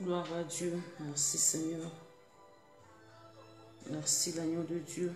Gloire à Dieu. Merci Seigneur. Merci l'agneau de Dieu.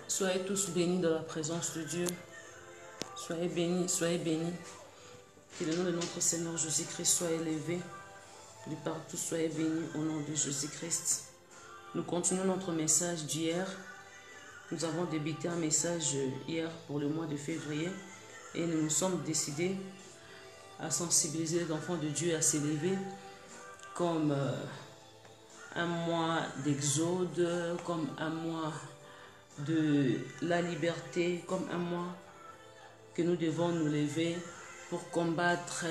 Soyez tous bénis dans la présence de Dieu. Soyez bénis, soyez bénis. Que le nom de notre Seigneur Jésus-Christ soit élevé. De partout, soyez bénis au nom de Jésus-Christ. Nous continuons notre message d'hier. Nous avons débuté un message hier pour le mois de février. Et nous nous sommes décidés à sensibiliser les enfants de Dieu à s'élever comme un mois d'exode, comme un mois de la liberté, comme un mois que nous devons nous lever pour combattre,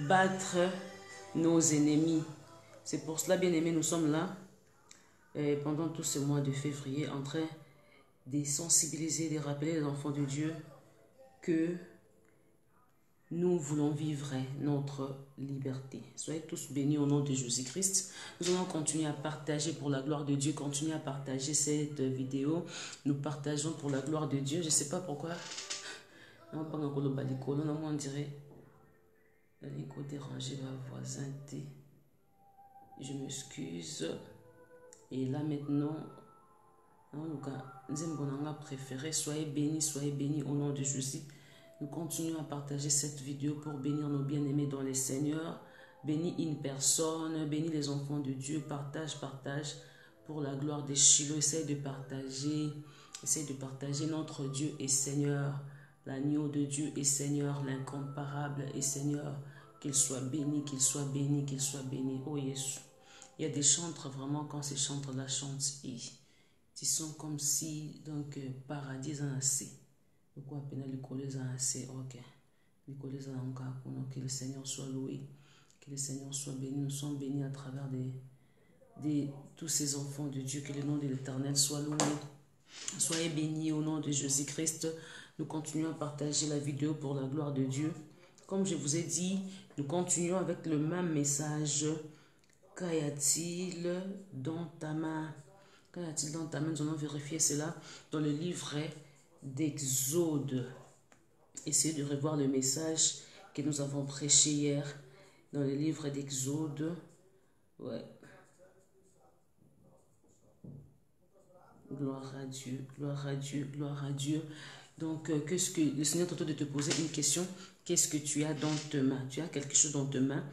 battre nos ennemis. C'est pour cela, bien aimés, nous sommes là pendant tout ce mois de février en train de sensibiliser, de rappeler les enfants de Dieu que nous voulons vivre notre liberté. Soyez tous bénis au nom de Jésus-Christ. Nous allons continuer à partager pour la gloire de Dieu. Continuer à partager cette vidéo. Nous partageons pour la gloire de Dieu. Je ne sais pas pourquoi. On dirait déranger ma voisin. Je m'excuse. Et là maintenant, préféré, soyez bénis au nom de Jésus. Nous continuons à partager cette vidéo pour bénir nos bien-aimés dans les Seigneurs. Bénis une personne, bénis les enfants de Dieu. Partage pour la gloire des Shiloh. Essaye de partager notre Dieu et Seigneur. L'agneau de Dieu et Seigneur, l'incomparable et Seigneur. Qu'il soit béni, qu'il soit béni, qu'il soit béni. Oh Jésus. Il y a des chantres vraiment, quand ces chantres-là chantent, ils sont comme si, donc, paradis en assez. Pourquoi appeler les collègues en assez? Ok. Les collègues en cas, que le Seigneur soit loué, que le Seigneur soit béni. Nous sommes bénis à travers tous ces enfants de Dieu, que le nom de l'Éternel soit loué. Soyez bénis au nom de Jésus-Christ. Nous continuons à partager la vidéo pour la gloire de Dieu. Comme je vous ai dit, nous continuons avec le même message. Qu'y a-t-il dans ta main? Qu'y a-t-il dans ta main? Nous allons vérifier cela dans le livret d'Exode. Essayez de revoir le message que nous avons prêché hier dans le livre d'Exode. Ouais. Gloire à Dieu, gloire à Dieu, gloire à Dieu. Donc, qu'est-ce que le Seigneur est en train de te poser une question? Qu'est-ce que tu as dans tes mains? Tu as quelque chose dans tes mains.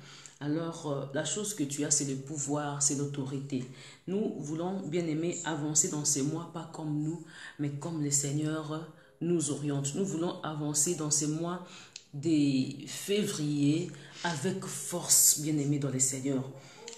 Alors, la chose que tu as, c'est le pouvoir, c'est l'autorité. Nous voulons, bien aimés, avancer dans ces mois, pas comme nous, mais comme le Seigneur nous oriente. Nous voulons avancer dans ces mois de février avec force, bien aimés, dans le Seigneur.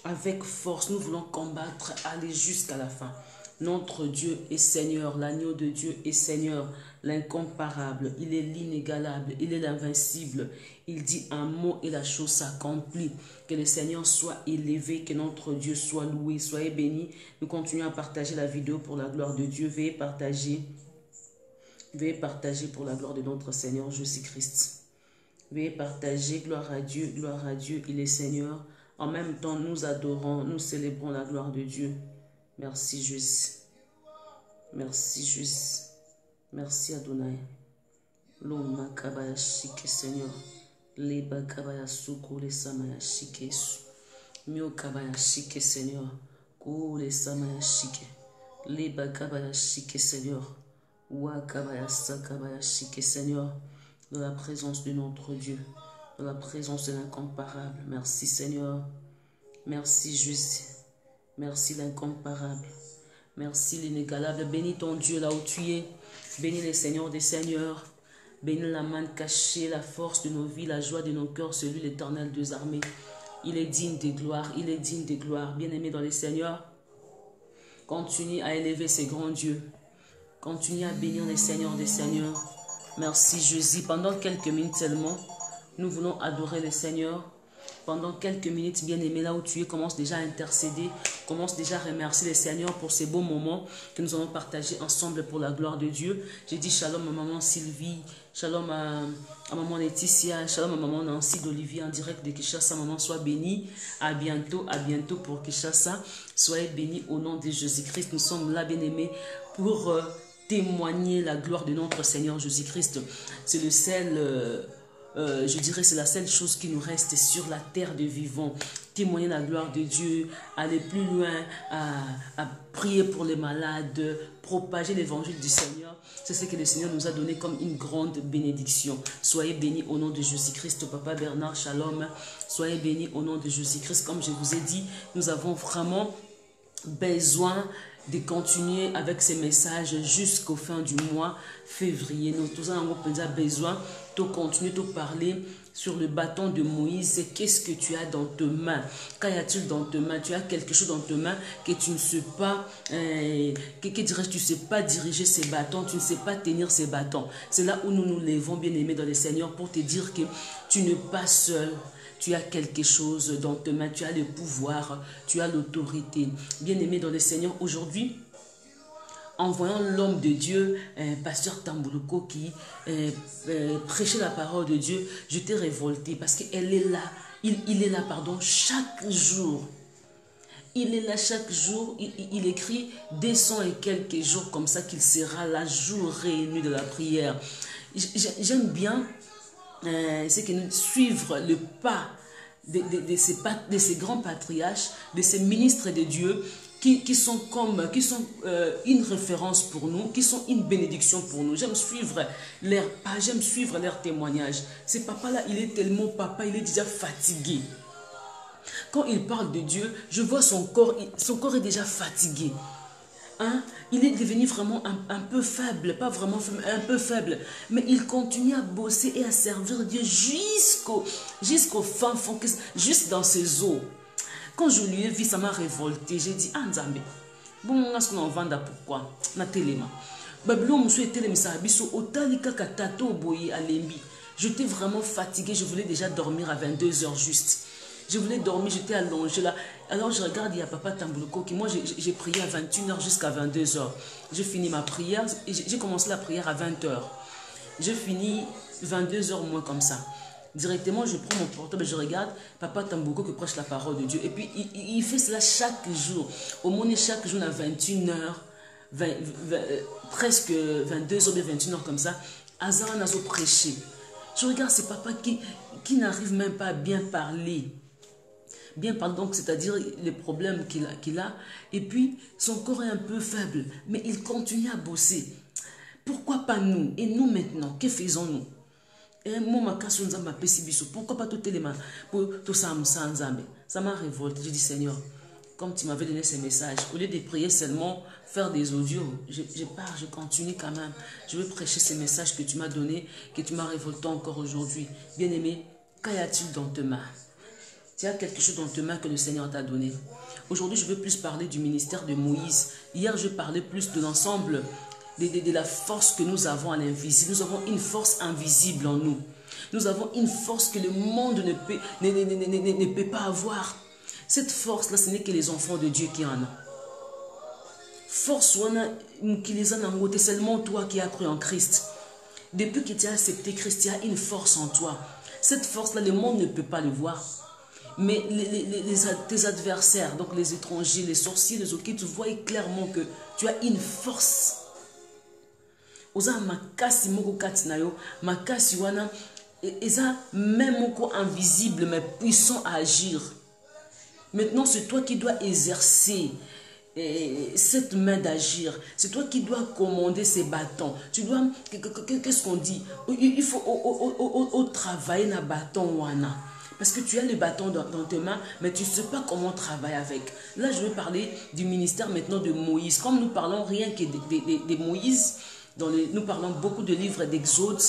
Avec force, nous voulons combattre, aller jusqu'à la fin. Notre Dieu est Seigneur, l'agneau de Dieu est Seigneur, l'incomparable, il est l'inégalable, il est l'invincible. Il dit un mot et la chose s'accomplit. Que le Seigneur soit élevé, que notre Dieu soit loué. Soyez bénis. Nous continuons à partager la vidéo pour la gloire de Dieu. Veuillez partager pour la gloire de notre Seigneur Jésus-Christ. Veuillez partager. Gloire à Dieu, il est Seigneur. En même temps, nous adorons, nous célébrons la gloire de Dieu. Merci Jésus. Merci Jésus. Merci Adonai. Loma kabaya shike Seigneur. Leba kabaya suko le samaya shike su. Mio kabaya shike Seigneur. Ko le samaya shike. Leba kabaya shike Seigneur. Wa kabaya sakabaya shike Seigneur. Dans la présence de notre Dieu. Dans la présence de l'incomparable. Merci Seigneur. Merci Jésus. Merci l'incomparable. Merci l'inégalable. Bénis ton Dieu là où tu es. Bénis les seigneurs des seigneurs. Bénis la main cachée, la force de nos vies, la joie de nos cœurs, celui l'Éternel des armées. Il est digne de gloire, il est digne de gloire. Bien-aimé dans les seigneurs, continue à élever ces grands dieux. Continue à bénir les seigneurs des seigneurs. Merci Jésus. Pendant quelques minutes seulement, nous voulons adorer les seigneurs. Pendant quelques minutes, bien-aimé, là où tu es, commence déjà à intercéder, commence déjà à remercier les Seigneurs pour ces beaux moments que nous allons partager ensemble pour la gloire de Dieu. J'ai dit shalom à maman Sylvie, shalom à maman Laetitia, shalom à maman Nancy d'Olivier en direct de Kinshasa. Maman, sois bénie. À bientôt pour Kinshasa. Soyez bénis au nom de Jésus-Christ. Nous sommes là, bien-aimés, pour témoigner la gloire de notre Seigneur Jésus-Christ. C'est le seul... je dirais c'est la seule chose qui nous reste sur la terre de vivants. Témoigner la gloire de Dieu, aller plus loin, à prier pour les malades, propager l'évangile du Seigneur. C'est ce que le Seigneur nous a donné comme une grande bénédiction. Soyez bénis au nom de Jésus-Christ. Papa Bernard, shalom. Soyez bénis au nom de Jésus-Christ. Comme je vous ai dit, nous avons vraiment besoin de continuer avec ces messages jusqu'au fin du mois février. Nous tous avons besoin de continuer de parler sur le bâton de Moïse. Qu'est-ce que tu as dans tes mains? Qu'y a-t-il dans tes mains? Tu as quelque chose dans tes mains que tu ne sais pas, que dirais-je, tu ne sais pas diriger ces bâtons, tu ne sais pas tenir ces bâtons. C'est là où nous nous levons, bien-aimés dans le Seigneur, pour te dire que tu n'es pas seul. Tu as quelque chose dans tes mains, tu as le pouvoir, tu as l'autorité. Bien-aimé dans le Seigneur, aujourd'hui, en voyant l'homme de Dieu, pasteur Tambouloko, qui prêchait la parole de Dieu, j'étais révoltée parce qu'elle est là, il est là, pardon, chaque jour. Il est là chaque jour, il écrit des 100 et quelques jours comme ça qu'il sera là, jour et nuit de la prière. J'aime bien c'est que nous suivre le pas de ces grands patriarches, de ces ministres de Dieu qui sont une référence pour nous, qui sont une bénédiction pour nous. J'aime suivre leur pas, j'aime suivre leur témoignage. Ce papa-là, il est tellement papa, il est déjà fatigué. Quand il parle de Dieu, je vois son corps est déjà fatigué. Hein? Il est devenu vraiment un peu faible, pas vraiment faible, un peu faible. Mais il continue à bosser et à servir Dieu jusqu'au fin fond, juste dans ses os. Quand je lui ai vu, ça m'a révolté. J'ai dit, ah Nzambe, bon, est-ce qu'on en vend pourquoi? Na téléma. J'étais vraiment fatiguée, je voulais déjà dormir à 22 h juste. Je voulais dormir, j'étais allongée là. Alors je regarde, il y a Papa Tambouloko qui, moi j'ai prié à 21 h jusqu'à 22 h. J'ai fini ma prière, j'ai commencé la prière à 20 h. J'ai fini 22 h moins comme ça. Directement, je prends mon portable et je regarde Papa Tambouloko qui prêche la parole de Dieu. Et puis il fait cela chaque jour. Au moins chaque jour à 21 h, presque 22 h, 21 h comme ça. Azara Nazo prêché. Je regarde ce papa qui n'arrive même pas à bien parler. Bien parler, donc, c'est-à-dire les problèmes qu'il a. Et puis, son corps est un peu faible. Mais il continue à bosser. Pourquoi pas nous? Et nous maintenant, que faisons-nous? Pourquoi pas tout les mains? Ça m'a révolté. J'ai dit, Seigneur, comme tu m'avais donné ces messages, au lieu de prier seulement, faire des audios, je pars, je continue quand même. Je veux prêcher ces messages que tu m'as donnés, que tu m'as révolté encore aujourd'hui. Bien-aimé, qu'y a-t-il dans tes mains? Tu as quelque chose dans tes mains que le Seigneur t'a donné. Aujourd'hui, je veux plus parler du ministère de Moïse. Hier, je parlais plus de l'ensemble de la force que nous avons à l'invisible. Nous avons une force invisible en nous. Nous avons une force que le monde ne peut pas avoir. Cette force-là, ce n'est que les enfants de Dieu qui en ont. Force, c'est seulement toi qui as cru en Christ. Depuis que tu as accepté Christ, il y a une force en toi. Cette force-là, le monde ne peut pas le voir. Mais tes adversaires, donc les étrangers, les sorciers, les autres, tu vois clairement que tu as une force. Oza makasi moko katina yo, makasi wana, eza même moko invisible mais puissant à agir. Maintenant, c'est toi qui dois exercer cette main d'agir. C'est toi qui dois commander ces bâtons. Tu dois, qu'est-ce qu'on dit? Il faut travailler na bâton wana. Parce que tu as le bâton dans tes mains, mais tu ne sais pas comment travailler avec. Là, je vais parler du ministère maintenant de Moïse. Comme nous parlons rien que de Moïse, nous parlons beaucoup de livres d'Exode,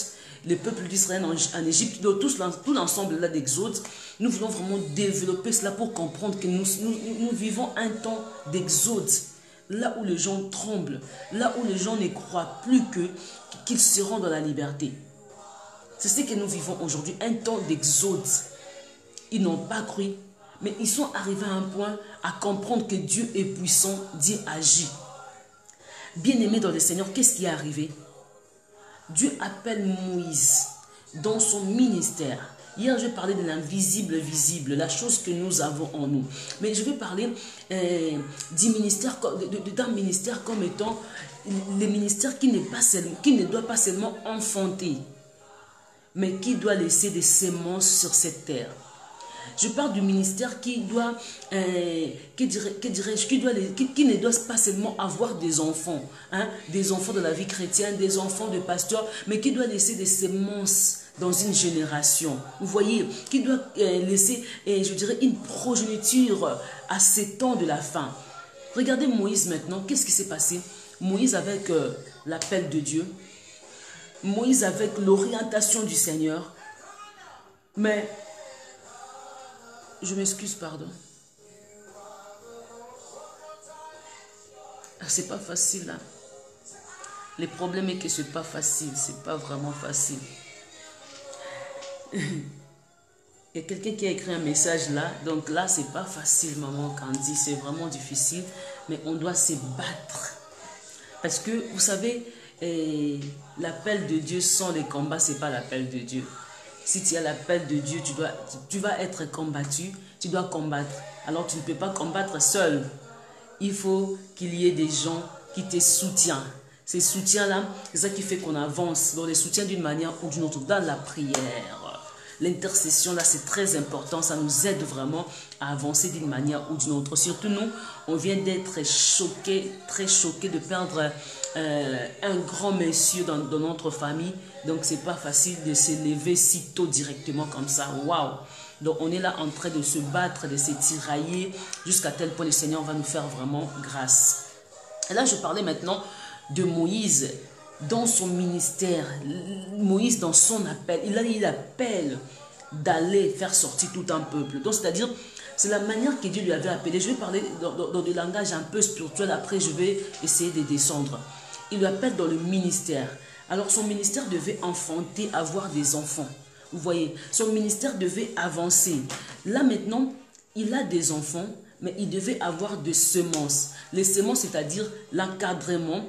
le peuple d'Israël en Égypte, tout l'ensemble là d'Exode, nous voulons vraiment développer cela pour comprendre que nous vivons un temps d'Exode, là où les gens tremblent, là où les gens ne croient plus qu'ils seront dans la liberté. C'est ce que nous vivons aujourd'hui, un temps d'Exode. Ils n'ont pas cru, mais ils sont arrivés à un point à comprendre que Dieu est puissant, Dieu agit. Bien-aimé dans le Seigneur, qu'est-ce qui est arrivé? Dieu appelle Moïse dans son ministère. Hier, je parlais de l'invisible visible, la chose que nous avons en nous. Mais je vais parler d'un ministère comme étant le ministère qui ne doit pas seulement enfanter, mais qui doit laisser des semences sur cette terre. Je parle du ministère qui doit, qui ne doit pas seulement avoir des enfants, hein, des enfants de la vie chrétienne, des enfants de pasteurs, mais qui doit laisser des semences dans une génération. Vous voyez, qui doit laisser, je dirais, une progéniture à ces temps de la fin. Regardez Moïse maintenant, qu'est-ce qui s'est passé? Moïse avec l'appel de Dieu, Moïse avec l'orientation du Seigneur, mais... Je m'excuse, pardon. C'est pas facile, hein. Le problème est que c'est pas facile, c'est pas vraiment facile. Il y a quelqu'un qui a écrit un message là, donc là, c'est pas facile, maman Candy, c'est vraiment difficile, mais on doit se battre. Parce que, vous savez, l'appel de Dieu sans les combats, c'est pas l'appel de Dieu. Si tu as l'appel de Dieu, tu vas être combattu, tu dois combattre. Alors tu ne peux pas combattre seul. Il faut qu'il y ait des gens qui te soutiennent. Ces soutiens-là, c'est ça qui fait qu'on avance dans les soutiens d'une manière ou d'une autre, dans la prière. L'intercession, là, c'est très important. Ça nous aide vraiment à avancer d'une manière ou d'une autre. Surtout nous, on vient d'être choqués, très choqués de perdre un grand monsieur dans notre famille. Donc, c'est pas facile de se lever si tôt directement comme ça. Waouh! Donc, on est là en train de se battre, de se tirailler jusqu'à tel point le Seigneur va nous faire vraiment grâce. Et là, je parlais maintenant de Moïse dans son ministère. Moïse dans son appel. Il a eu l'appel d'aller faire sortir tout un peuple. Donc, c'est-à-dire, c'est la manière que Dieu lui avait appelé. Je vais parler dans du langage un peu spirituel. Après, je vais essayer de descendre. Il lui appelle dans le ministère. Alors, son ministère devait enfanter, avoir des enfants. Vous voyez, son ministère devait avancer. Là, maintenant, il a des enfants, mais il devait avoir des semences. Les semences, c'est-à-dire l'encadrement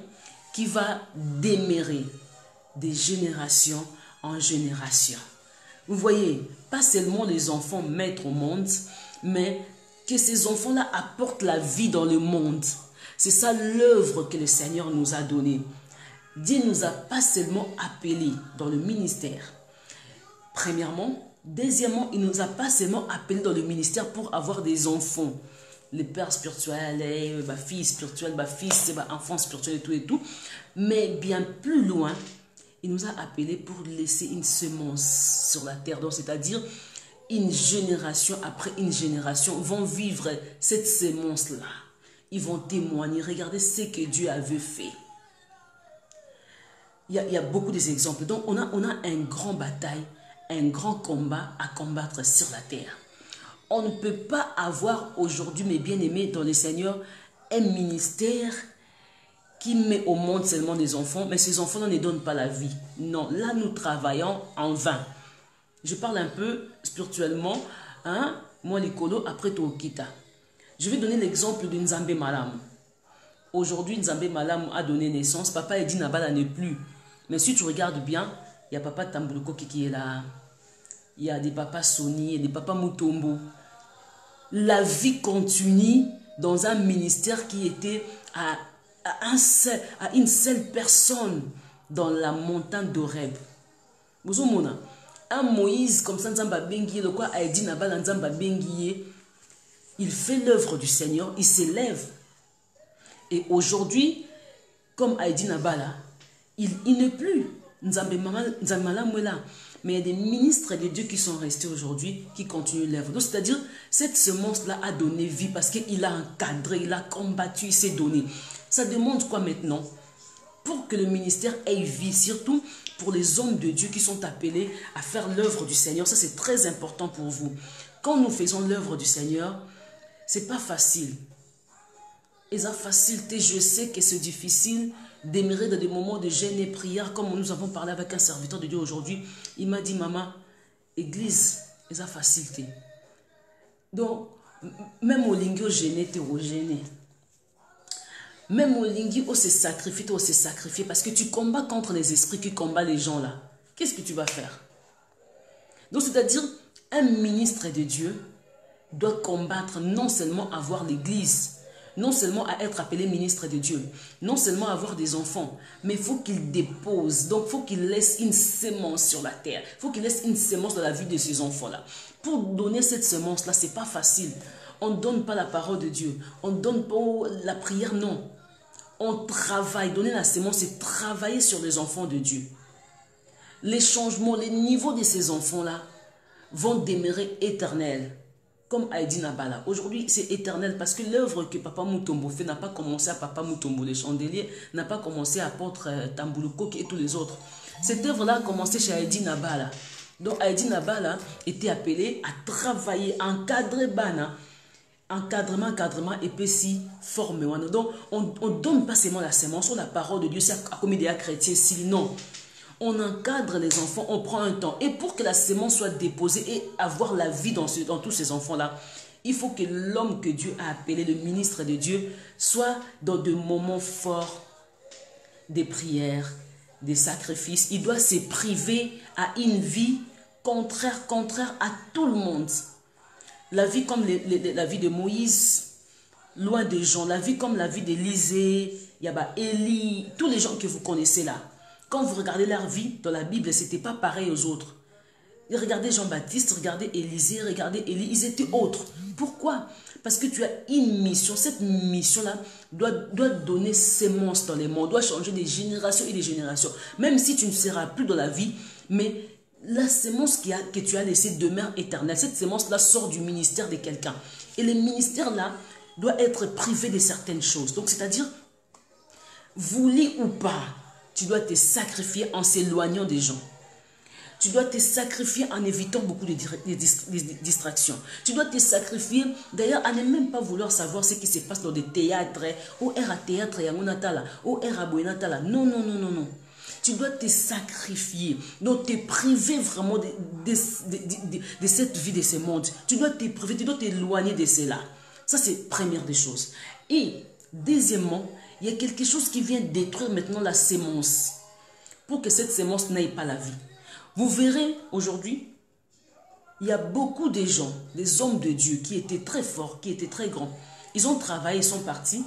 qui va démérer de génération en génération. Vous voyez, pas seulement les enfants mettre au monde, mais que ces enfants-là apportent la vie dans le monde. C'est ça l'œuvre que le Seigneur nous a donnée. Dieu ne nous a pas seulement appelés dans le ministère. Premièrement. Deuxièmement, il ne nous a pas seulement appelés dans le ministère pour avoir des enfants. Les pères spirituels, les filles spirituelles, les fils, les enfants spirituels et tout. Mais bien plus loin, il nous a appelés pour laisser une semence sur la terre. Donc, c'est-à-dire, une génération après une génération vont vivre cette semence-là. Ils vont témoigner. Regardez ce que Dieu avait fait. Il y a beaucoup d'exemples. Donc, on a un grand bataille, un grand combat à combattre sur la terre. On ne peut pas avoir aujourd'hui, mes bien-aimés dans le Seigneur, un ministère qui met au monde seulement des enfants, mais ces enfants-là ne donnent pas la vie. Non, là, nous travaillons en vain. Je parle un peu spirituellement, hein? Moi, l'écolo, après Tokita. Je vais donner l'exemple de Nzambe Malam. Aujourd'hui, Nzambe Malam a donné naissance. Papa Edina Nabala n'est plus. Mais si tu regardes bien, il y a Papa Tambuluko qui est là. il y a des papas Sony et des papas Mutombo. La vie continue dans un ministère qui était à une seule personne dans la montagne d'Horeb. Vous avez un Moïse comme ça, le quoi a dit il fait l'œuvre du Seigneur, il s'élève. Et aujourd'hui, comme Aïdi Nabala, il n'est plus. Mais il y a des ministres de Dieu qui sont restés aujourd'hui, qui continuent l'œuvre. Donc, c'est-à-dire, cette semence-là a donné vie parce qu'il a encadré, il a combattu, il s'est donné. Ça demande quoi maintenant? Pour que le ministère ait vie, surtout pour les hommes de Dieu qui sont appelés à faire l'œuvre du Seigneur. Ça, c'est très important pour vous. Quand nous faisons l'œuvre du Seigneur, c'est pas facile. Et ça facilité, je sais que c'est difficile d'aimer dans des moments de jeûne et prière, comme nous avons parlé avec un serviteur de Dieu aujourd'hui. Il m'a dit, maman, église, et ça facilité. Donc, même au lingio gêné, tu es gêné. Même au lingio, on s'est sacrifié, parce que tu combats contre les esprits qui combattent les gens là. Qu'est-ce que tu vas faire? Donc, c'est-à-dire, un ministre de Dieu doit combattre, non seulement avoir l'église, non seulement à être appelé ministre de Dieu, non seulement avoir des enfants, mais il faut qu'il dépose, donc il faut qu'il laisse une sémence sur la terre, il faut qu'il laisse une sémence dans la vie de ces enfants-là. Pour donner cette sémence-là, ce n'est pas facile. On ne donne pas la parole de Dieu, on ne donne pas la prière, non. On travaille, donner la sémence, c'est travailler sur les enfants de Dieu. Les changements, les niveaux de ces enfants-là vont demeurer éternels. Comme Aïdi Nabala. Aujourd'hui, c'est éternel parce que l'œuvre que Papa Mutombo fait n'a pas commencé à Papa Mutombo, les chandeliers, n'a pas commencé à apôtre Tamboulouko et tous les autres. Cette œuvre-là a commencé chez Aïdi Nabala. Donc Aïdi Nabala était appelé à travailler, encadrer Bana, encadrement, épaissi, formé. Donc on ne donne pas seulement la sémence sur la parole de Dieu, c'est comme idéal chrétien, sinon. On encadre les enfants, on prend un temps. Et pour que la sémence soit déposée et avoir la vie dans tous ces enfants-là, il faut que l'homme que Dieu a appelé, le ministre de Dieu, soit dans de moments forts, des prières, des sacrifices. Il doit se priver à une vie contraire à tout le monde. La vie comme la vie de Moïse, loin des gens. La vie comme la vie d'Élisée, Élie, tous les gens que vous connaissez là. Quand vous regardez leur vie dans la Bible, ce n'était pas pareil aux autres. Regardez Jean-Baptiste, regardez Élisée, regardez Élie, ils étaient autres. Pourquoi? Parce que tu as une mission. Cette mission-là doit donner sémence dans les mondes, doit changer des générations et des générations. Même si tu ne seras plus dans la vie, mais la sémence que tu as laissée demeure éternelle. Cette sémence-là sort du ministère de quelqu'un. Et le ministère-là doit être privé de certaines choses. Donc, c'est-à-dire, voulu ou pas, tu dois te sacrifier en s'éloignant des gens. Tu dois te sacrifier en évitant beaucoup de distractions. Tu dois te sacrifier, d'ailleurs, à ne même pas vouloir savoir ce qui se passe dans des théâtres. Ou à théâtre, ou à Boenatala. Non. Tu dois te sacrifier. Donc, te priver vraiment de cette vie, de ce monde. Tu dois te priver, tu dois t'éloigner de cela. Ça, c'est la première des choses. Et, deuxièmement, il y a quelque chose qui vient détruire maintenant la sémence pour que cette sémence n'aille pas la vie. Vous verrez aujourd'hui, il y a beaucoup de gens, des hommes de Dieu qui étaient très forts, qui étaient très grands. Ils ont travaillé, ils sont partis.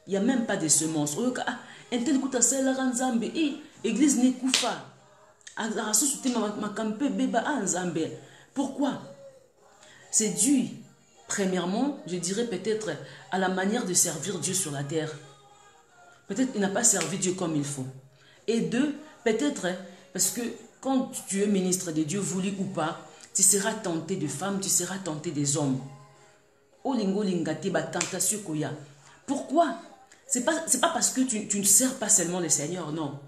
Il n'y a même pas de semences. Église Nekoufa. Pourquoi? C'est dû, premièrement, je dirais peut-être à la manière de servir Dieu sur la terre. Peut-être qu'il n'a pas servi Dieu comme il faut. Et deux, peut-être parce que quand tu es ministre de Dieu, voulu ou pas, tu seras tenté de femmes, tu seras tenté des hommes. Pourquoi? C'est pas parce que tu ne sers pas seulement le Seigneur, non.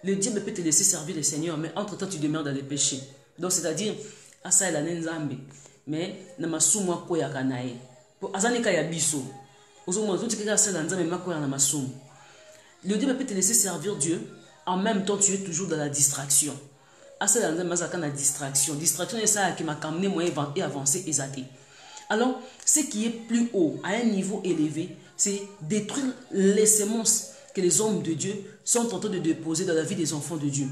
Le diable peut te laisser servir le Seigneur, mais entre-temps, tu demeures dans les péchés. Donc, c'est-à-dire, asa la nenzambe, mais namasumwa koya kanae. Pour azanika ya biso. Le Dieu peut te laisser servir Dieu, en même temps tu es toujours dans la distraction. Distraction, c'est ça qui m'a amené moi et avancer et zater. Alors, ce qui est plus haut, à un niveau élevé, c'est détruire les semences. que les hommes de Dieu sont en train de déposer dans la vie des enfants de Dieu.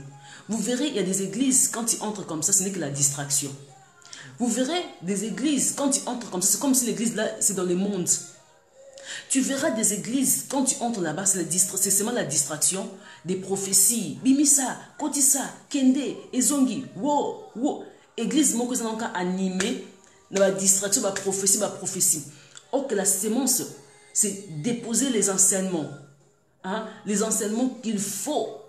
Vous verrez, il y a des églises, quand ils entrent comme ça, ce n'est que la distraction. Vous verrez des églises, quand ils entrent comme ça, c'est comme si l'église là, c'est dans le monde. Tu verras des églises, quand tu entres là-bas, c'est seulement la distraction des prophéties. Bimisa, Kotisa, Kende, Ezongi, wo. Église, moi, que ça n'a animé, dans la distraction, ma prophétie. Or que la sémence, c'est déposer les enseignements. Hein? Les enseignements qu'il faut.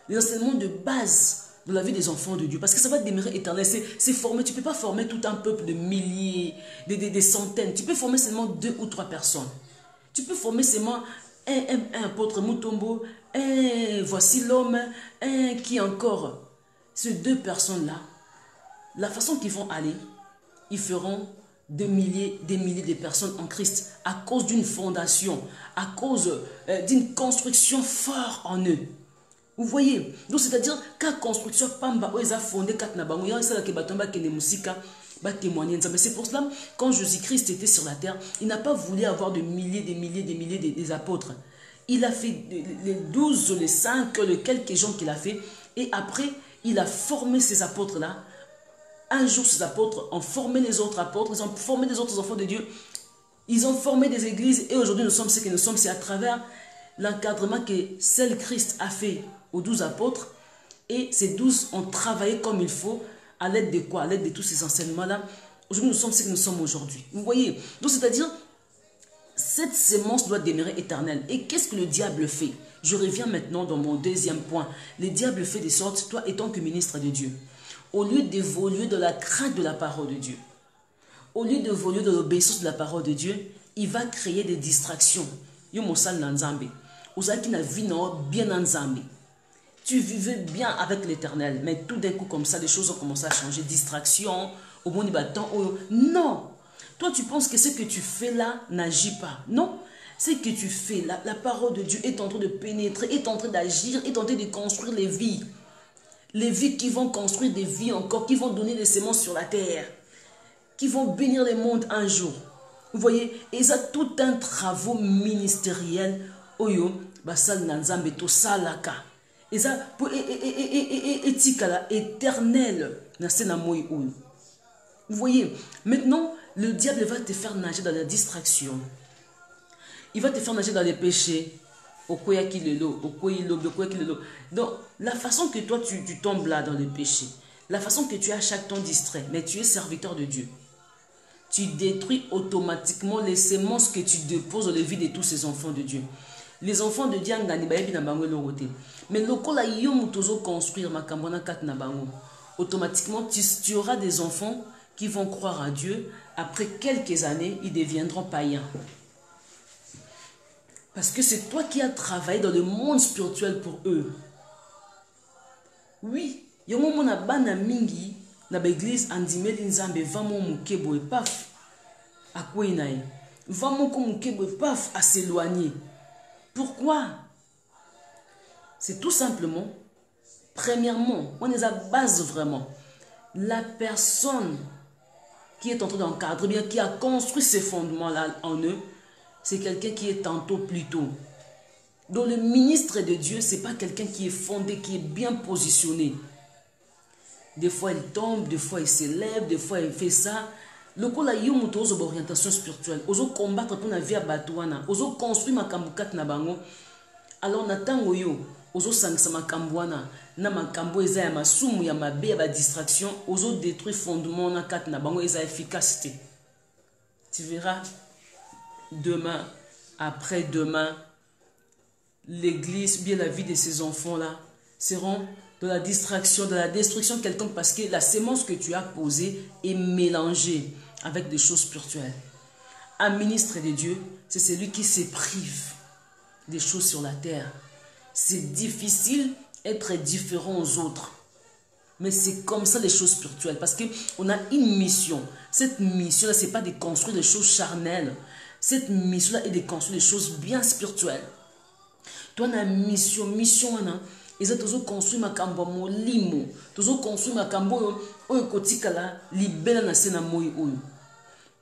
Les enseignements de base de la vie des enfants de Dieu. Parce que ça va demeurer éternel. C'est former. Tu ne peux pas former tout un peuple de milliers, des centaines. Tu peux former seulement 2 ou 3 personnes. Tu peux former seulement un apôtre Mutombo, voici l'homme, qui encore. Ces 2 personnes-là, la façon qu'ils vont aller, ils feront des milliers de personnes en Christ à cause d'une fondation, à cause d'une construction forte en eux. Vous voyez? Donc, c'est-à-dire, quand construction pamba, ils ont fondé Katnabango, il y a ça qui va témoigner. C'est pour cela, quand Jésus-Christ était sur la terre, il n'a pas voulu avoir de milliers, des apôtres. Il a fait les 12, les 5, les quelques gens qu'il a fait. Et après, il a formé ces apôtres-là. Un jour, ces apôtres ont formé les autres apôtres, ils ont formé les autres enfants de Dieu. Ils ont formé des églises. Et aujourd'hui, nous sommes ce que nous sommes. C'est à travers l'encadrement que seul Christ a fait aux 12 apôtres. Et ces 12 ont travaillé comme il faut. À l'aide de quoi? À l'aide de tous ces enseignements-là. Aujourd'hui, nous sommes ce que nous sommes aujourd'hui. Vous voyez? Donc, c'est-à-dire, cette sémence doit demeurer éternelle. Et qu'est-ce que le diable fait? Je reviens maintenant dans mon deuxième point. Le diable fait de sorte, toi étant que ministre de Dieu, au lieu d'évoluer dans la crainte de la parole de Dieu, au lieu d'évoluer dans l'obéissance de la parole de Dieu, il va créer des distractions. Yo mosal nanzambe. Ozaki na vie bien nanzambe. Tu vivais bien avec l'Éternel, mais tout d'un coup, comme ça, les choses ont commencé à changer. Distraction, au bon temps. Non! Toi, tu penses que ce que tu fais là n'agit pas. Non! Ce que tu fais, la parole de Dieu est en train de pénétrer, est en train d'agir, est en train de construire les vies. Les vies qui vont construire des vies encore, qui vont donner des semences sur la terre, qui vont bénir le monde un jour. Vous voyez? Et ça, tout un travail ministériel. Oyo, basal nanzambe to salaka. Et ça, pour etikala éternel. Vous voyez, maintenant, le diable va te faire nager dans la distraction. Il va te faire nager dans les péchés. Donc, la façon que toi, tu tombes là dans le péché, la façon que tu es à chaque temps distrait, mais tu es serviteur de Dieu. Tu détruis automatiquement les semences que tu déposes dans les vies de tous ces enfants de Dieu. Les enfants de Dieu, mais le construire automatiquement, tu auras des enfants qui vont croire à Dieu. Après quelques années, ils deviendront païens. Parce que c'est toi qui as travaillé dans le monde spirituel pour eux. Oui, il y a un moment où mingi na l'église andimeli nzambe vamo mukebo et paf à quoi inaï. Vamo mukebo et paf à s'éloigner. Pourquoi? C'est tout simplement, premièrement, on est à base vraiment. La personne qui est en train d'encadrer, bien qui a construit ces fondements-là en eux, c'est quelqu'un qui est tantôt plus tôt. Donc le ministre de Dieu, ce n'est pas quelqu'un qui est fondé, qui est bien positionné. Des fois il tombe, des fois il s'élève, des fois il fait ça. Le coup là, il y a une orientation spirituelle. Ozo combattre pour la vie à Batouana. Ozo construire ma kambukat na bango. Alors natango yo, ozo sangsa ma kambouana. Na ma kambo eza ya masumu ya mabe ya ba distraction. Ozo détruire fondement na kat na bango eza efficacité. Tu verras demain, après-demain, l'église, bien la vie de ces enfants-là, seront de la distraction, de la destruction quelconque parce que la sémence que tu as posée est mélangée avec des choses spirituelles. Un ministre de Dieu, c'est celui qui se prive des choses sur la terre. C'est difficile d'être différent aux autres. Mais c'est comme ça les choses spirituelles. Parce qu'on a une mission. Cette mission-là, ce n'est pas de construire des choses charnelles. Cette mission-là est de construire des choses bien spirituelles. Toi, on a une mission, ils ont construit ma cambo molimo, ils ont construit ma cambo oyokotikala libela na sena moi oyo.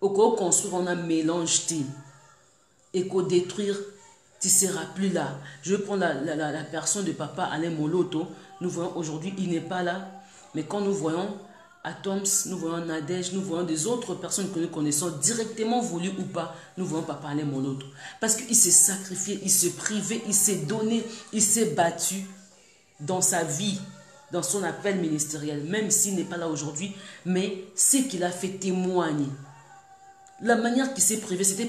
Oko construire on a mélange ti et ko détruire tu ne seras plus là. Je vais prendre la personne de papa Alain Moloto. Nous voyons aujourd'hui, il n'est pas là. Mais quand nous voyons Atoms, nous voyons Nadège, nous voyons des autres personnes que nous connaissons, directement voulues ou pas, nous voyons papa Alain Moloto. Parce qu'il s'est sacrifié, il s'est privé, il s'est donné, il s'est battu dans sa vie, dans son appel ministériel, même s'il n'est pas là aujourd'hui, mais ce qu'il a fait témoigner. La manière qu'il s'est privé, c'était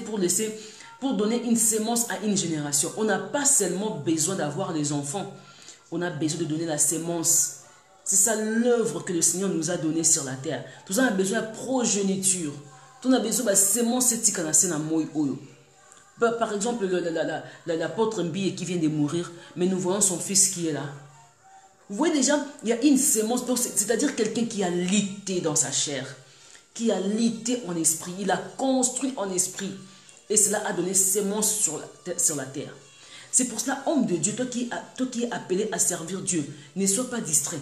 pour donner une sémence à une génération. On n'a pas seulement besoin d'avoir des enfants, on a besoin de donner la sémence. C'est ça l'œuvre que le Seigneur nous a donnée sur la terre. Tout ça a besoin de progéniture. Tout a besoin de sémence. Par exemple, l'apôtre Mbi qui vient de mourir, mais nous voyons son fils qui est là. Vous voyez déjà, il y a une sémence, c'est-à-dire quelqu'un qui a lutté dans sa chair, qui a lutté en esprit, il a construit en esprit. Et cela a donné sémence sur la terre. C'est pour cela, homme de Dieu, toi qui es appelé à servir Dieu, ne sois pas distrait.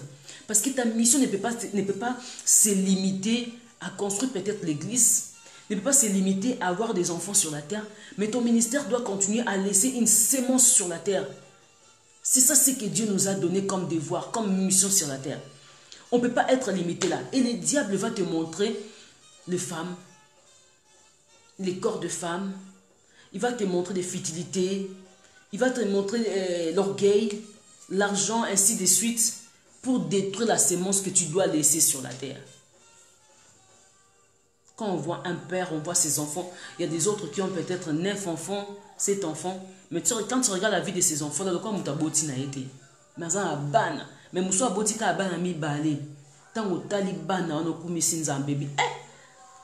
Parce que ta mission ne peut pas se limiter à construire peut-être l'église, ne peut pas se limiter à avoir des enfants sur la terre, mais ton ministère doit continuer à laisser une sémence sur la terre. C'est ça ce que Dieu nous a donné comme devoir, comme mission sur la terre. On ne peut pas être limité là. Et le diable va te montrer les femmes, les corps de femmes, il va te montrer des futilités, il va te montrer l'orgueil, l'argent, ainsi de suite, pour détruire la sémence que tu dois laisser sur la terre. Quand on voit un père, on voit ses enfants, il y a des autres qui ont peut-être 9 enfants, 7 enfants, mais quand tu regardes la vie de ces enfants, de quoi Moutaboti n'a été. Mais ça a ban, mais Moussa Boti a ban mi balé. Tant au Taliban on a commis sin bébé.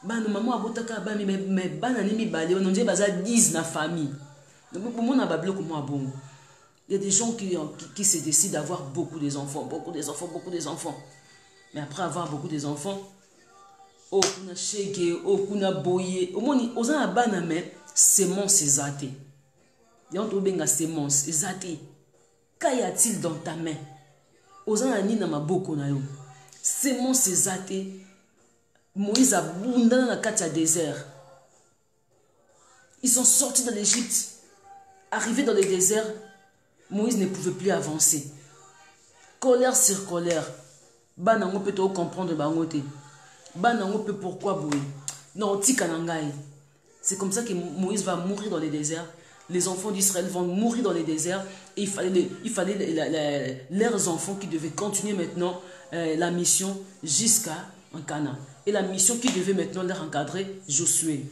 Ban maman a botaka ban mais ban a mi balé, on dit baza 10 na famille. Donc pour moi on a bablé comme moi bon. Il y a des gens qui se décident d'avoir beaucoup d'enfants, beaucoup d'enfants. Mais après avoir beaucoup d'enfants, oh, kuna shege, oh, kuna boye, au moins, aux gens à baname, sémence exate. Il y a un sémence exate. Qu'y a-t-il dans ta main? Aux gens à nina ma boko na yo. Sémence exate. Moïse a bunda dans la katia désert. Ils sont sortis de l'Égypte, arrivés dans le désert. Moïse ne pouvait plus avancer. Colère sur colère. Banango peut comprendre bangote. Banango peut pourquoi bouer. Non, tikanangai. C'est comme ça que Moïse va mourir dans les déserts. Les enfants d'Israël vont mourir dans les déserts. Et il fallait leurs enfants qui devaient continuer maintenant la mission jusqu'à Canaan. Et la mission qui devait maintenant leur encadrer, Josué.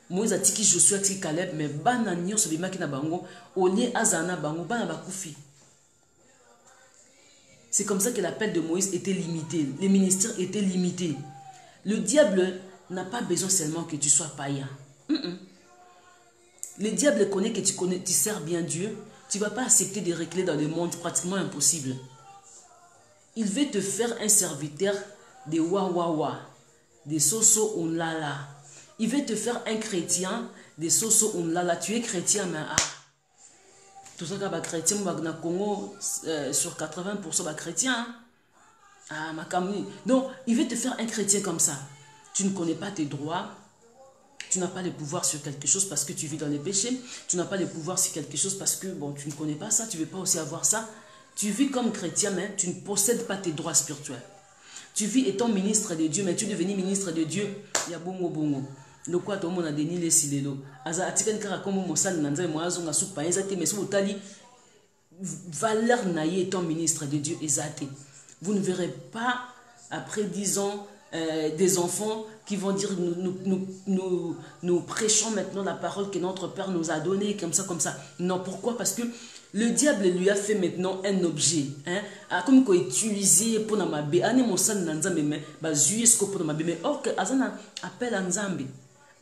Moïse a dit Josué a dit Caleb, mais bananio se bima qui na bango, olé azana bango, bana bakufi. C'est comme ça que l'appel de Moïse était limité, les ministères étaient limités. Le diable n'a pas besoin seulement que tu sois païen. Le diable connaît que tu sers bien Dieu, tu ne vas pas accepter de récler dans le monde pratiquement impossible. Il veut te faire un serviteur de wawawa, de soso unlala. Il veut te faire un chrétien de soso unlala. Tu es chrétien, mais tout ça, bah, chrétien, bah, Congo, sur 80%, bah, chrétien. Ah, ma camouille. Donc, il veut te faire un chrétien comme ça. Tu ne connais pas tes droits. Tu n'as pas le pouvoir sur quelque chose parce que tu vis dans les péchés. Tu n'as pas le pouvoir sur quelque chose parce que bon, tu ne connais pas ça. Tu ne veux pas aussi avoir ça. Tu vis comme chrétien, mais tu ne possèdes pas tes droits spirituels. Tu vis étant ministre de Dieu, mais tu es devenu ministre de Dieu. Il y a bongo bongo. Le quoi tout le monde a déni les silelo. Aza atiken kara comme mosal nanza moazo nga soupa ezate mais sous tali valeur naïe étant ministre de Dieu ezate. Vous ne verrez pas après 10 ans des enfants qui vont dire nous prêchons maintenant la parole que notre Père nous a donnée comme ça. Non, pourquoi? Parce que le diable lui a fait maintenant un objet. Comme il utilisé pour ma bé. Ane mosal nanza mais bazuye ce pour ma bé. Mais or que azana appelle à Nzambe.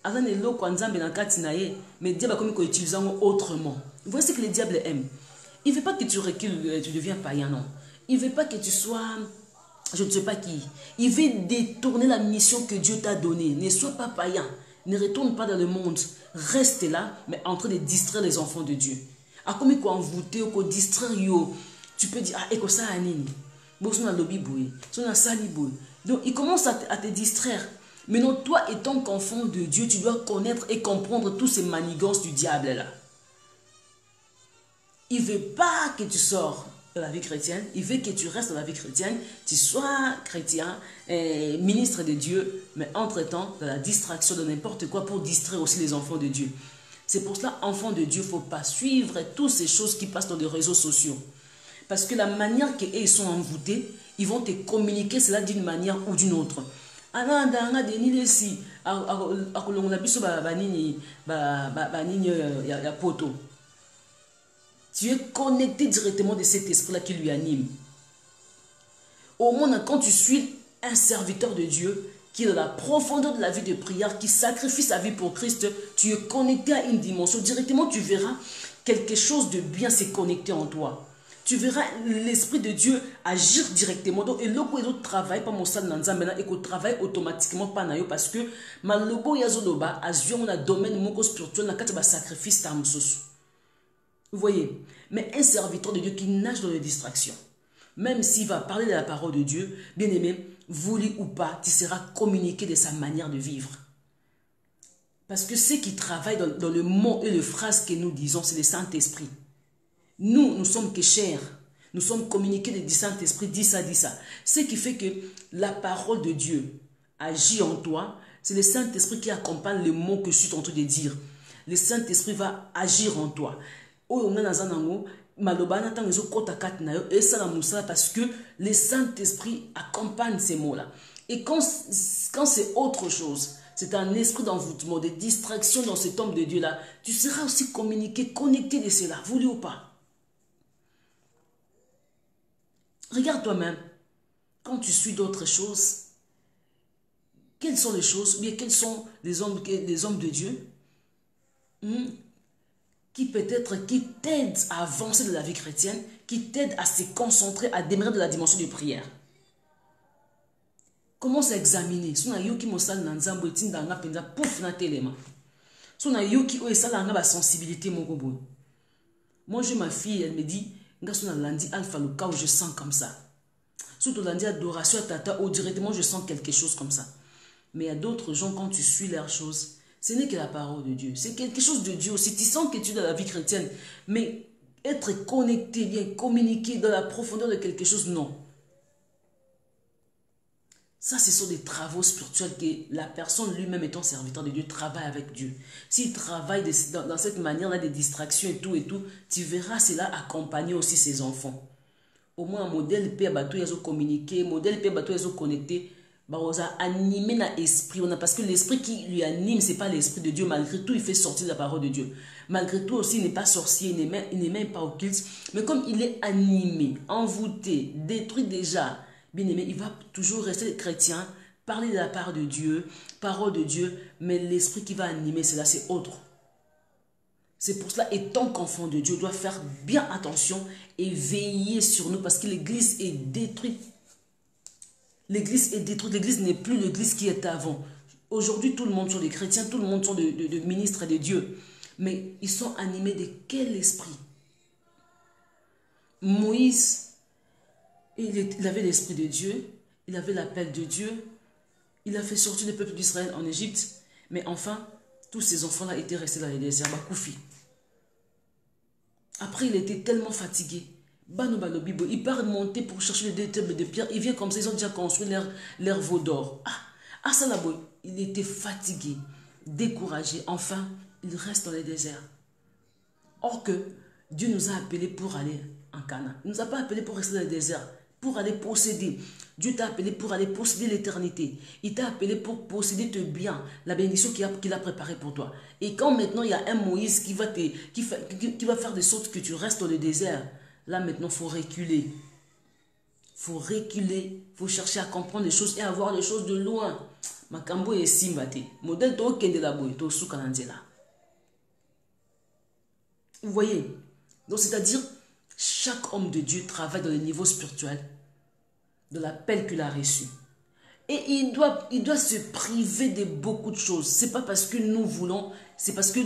Azana loko Nzambe na kati na ye. Mais diable comme il utilise autrement. Vous voyez ce que le diable aime. Il ne veut pas que tu recules, tu deviens païen, non. Il ne veut pas que tu sois, je ne sais pas qui. Il veut détourner la mission que Dieu t'a donnée. Ne sois pas païen. Ne retourne pas dans le monde. Reste là, mais en train de distraire les enfants de Dieu. A comme il envoûter ou distraire yo. Tu peux dire, ah, ça a nini. Bon, son a lobby boy. Son a sali boy. Donc, il commence à te distraire. Mais non, toi, étant qu'enfant de Dieu, tu dois connaître et comprendre tous ces manigances du diable là. Il ne veut pas que tu sors de la vie chrétienne. Il veut que tu restes dans la vie chrétienne. Tu sois chrétien, ministre de Dieu, mais entre-temps, de la distraction, de n'importe quoi pour distraire aussi les enfants de Dieu. C'est pour cela, enfants de Dieu, il ne faut pas suivre toutes ces choses qui passent dans les réseaux sociaux. Parce que la manière qu'ils sont envoûtés, ils vont te communiquer cela d'une manière ou d'une autre. Tu es connecté directement de cet esprit-là qui lui anime. Au moins, quand tu suis un serviteur de Dieu, qui est dans la profondeur de la vie de prière, qui sacrifie sa vie pour Christ, tu es connecté à une dimension. Directement, tu verras quelque chose de bien s'est connecté en toi. Tu verras l'Esprit de Dieu agir directement. Donc, et l'autre travaille pas mon sang maintenant et qu'on travaille automatiquement pas nayo parce que malobo yazoloba azio on a domaine moko spirituel na kati ba sacrifice ta mususu. Vous voyez, mais un serviteur de Dieu qui nage dans les distractions, même s'il va parler de la parole de Dieu, bien aimé, voulu ou pas, tu seras communiqué de sa manière de vivre. Parce que ceux qui travaillent dans le mot et les phrases que nous disons, c'est le Saint-Esprit. Nous sommes que chers. Nous sommes communiqués du Saint-Esprit, dis ça, dis ça. Ce qui fait que la parole de Dieu agit en toi, c'est le Saint-Esprit qui accompagne les mots que je suis en train de dire. Le Saint-Esprit va agir en toi. Parce que le Saint-Esprit accompagne ces mots-là. Et quand c'est autre chose, c'est un esprit d'envoûtement, de distraction dans cet homme de Dieu-là, tu seras aussi communiqué, connecté de cela, voulu ou pas. Regarde toi-même, quand tu suis d'autres choses, quelles sont les choses, bien quels sont les hommes de Dieu qui peut-être qui t'aident à avancer de la vie chrétienne, qui t'aident à se concentrer, à démarrer de la dimension de prière. Commence à examiner. Si on a yoki mosal nanzambo etindanga penza pouf na telema. Si on a yoki o esala nga ba sensibilité moko boy. Moi j'ai ma fille, elle me dit nga sona lundi alpha le cas où je sens comme ça. Surtout lundi adoration à tata ou directement je sens quelque chose comme ça. Mais il y a d'autres gens quand tu suis leurs choses, ce n'est que la parole de Dieu. C'est quelque chose de Dieu aussi. Tu sens que tu es dans la vie chrétienne, mais être connecté, bien communiquer dans la profondeur de quelque chose, non. Ça, ce sont des travaux spirituels que la personne lui-même étant serviteur de Dieu travaille avec Dieu. S'il travaille dans cette manière-là des distractions et tout, tu verras cela accompagner aussi ses enfants. Au moins, un modèle peut bateau, ils ont communiqué, modèle peut bateau, ils ont connecté. On a animé l'esprit, parce que l'esprit qui lui anime, ce n'est pas l'esprit de Dieu. Malgré tout, il fait sortir la parole de Dieu. Malgré tout aussi, il n'est pas sorcier, il n'est même pas occulte. Mais comme il est animé, envoûté, détruit déjà, bien aimé, il va toujours rester chrétien, parler de la part de Dieu, parole de Dieu, mais l'esprit qui va animer, cela c'est autre. C'est pour cela, étant qu'enfant de Dieu, doit faire bien attention et veiller sur nous parce que l'église est détruite. L'église est détruite, l'église n'est plus l'église qui était avant. Aujourd'hui, tout le monde sont des chrétiens, tout le monde sont de ministres de Dieu. Mais ils sont animés de quel esprit? Moïse, il avait l'esprit de Dieu, il avait l'appel de Dieu, il a fait sortir le peuple d'Israël en Égypte, mais enfin, tous ces enfants-là étaient restés dans les déserts, Bakoufi. Après, il était tellement fatigué. Il part monter pour chercher les tables de pierre. Il vient comme ça, ils ont déjà construit leur veau d'or. Ça là, il était fatigué, découragé. Enfin, il reste dans les déserts. Or que Dieu nous a appelés pour aller en Canaan. Il ne nous a pas appelés pour rester dans les déserts, pour aller posséder. Dieu t'a appelé pour aller posséder l'éternité. Il t'a appelé pour posséder tes biens, la bénédiction qu'il a préparée pour toi. Et quand maintenant il y a un Moïse qui va faire de sorte que tu restes dans le désert, là maintenant il faut reculer. Il faut reculer, il faut chercher à comprendre les choses et à voir les choses de loin. Makambo est simbate. Modèle to kende la boy, to soukanandela. Vous voyez? Donc c'est-à-dire, chaque homme de Dieu travaille dans le niveau spirituel de l'appel qu'il a reçu. Et il doit se priver de beaucoup de choses. Ce n'est pas parce que nous voulons, c'est parce que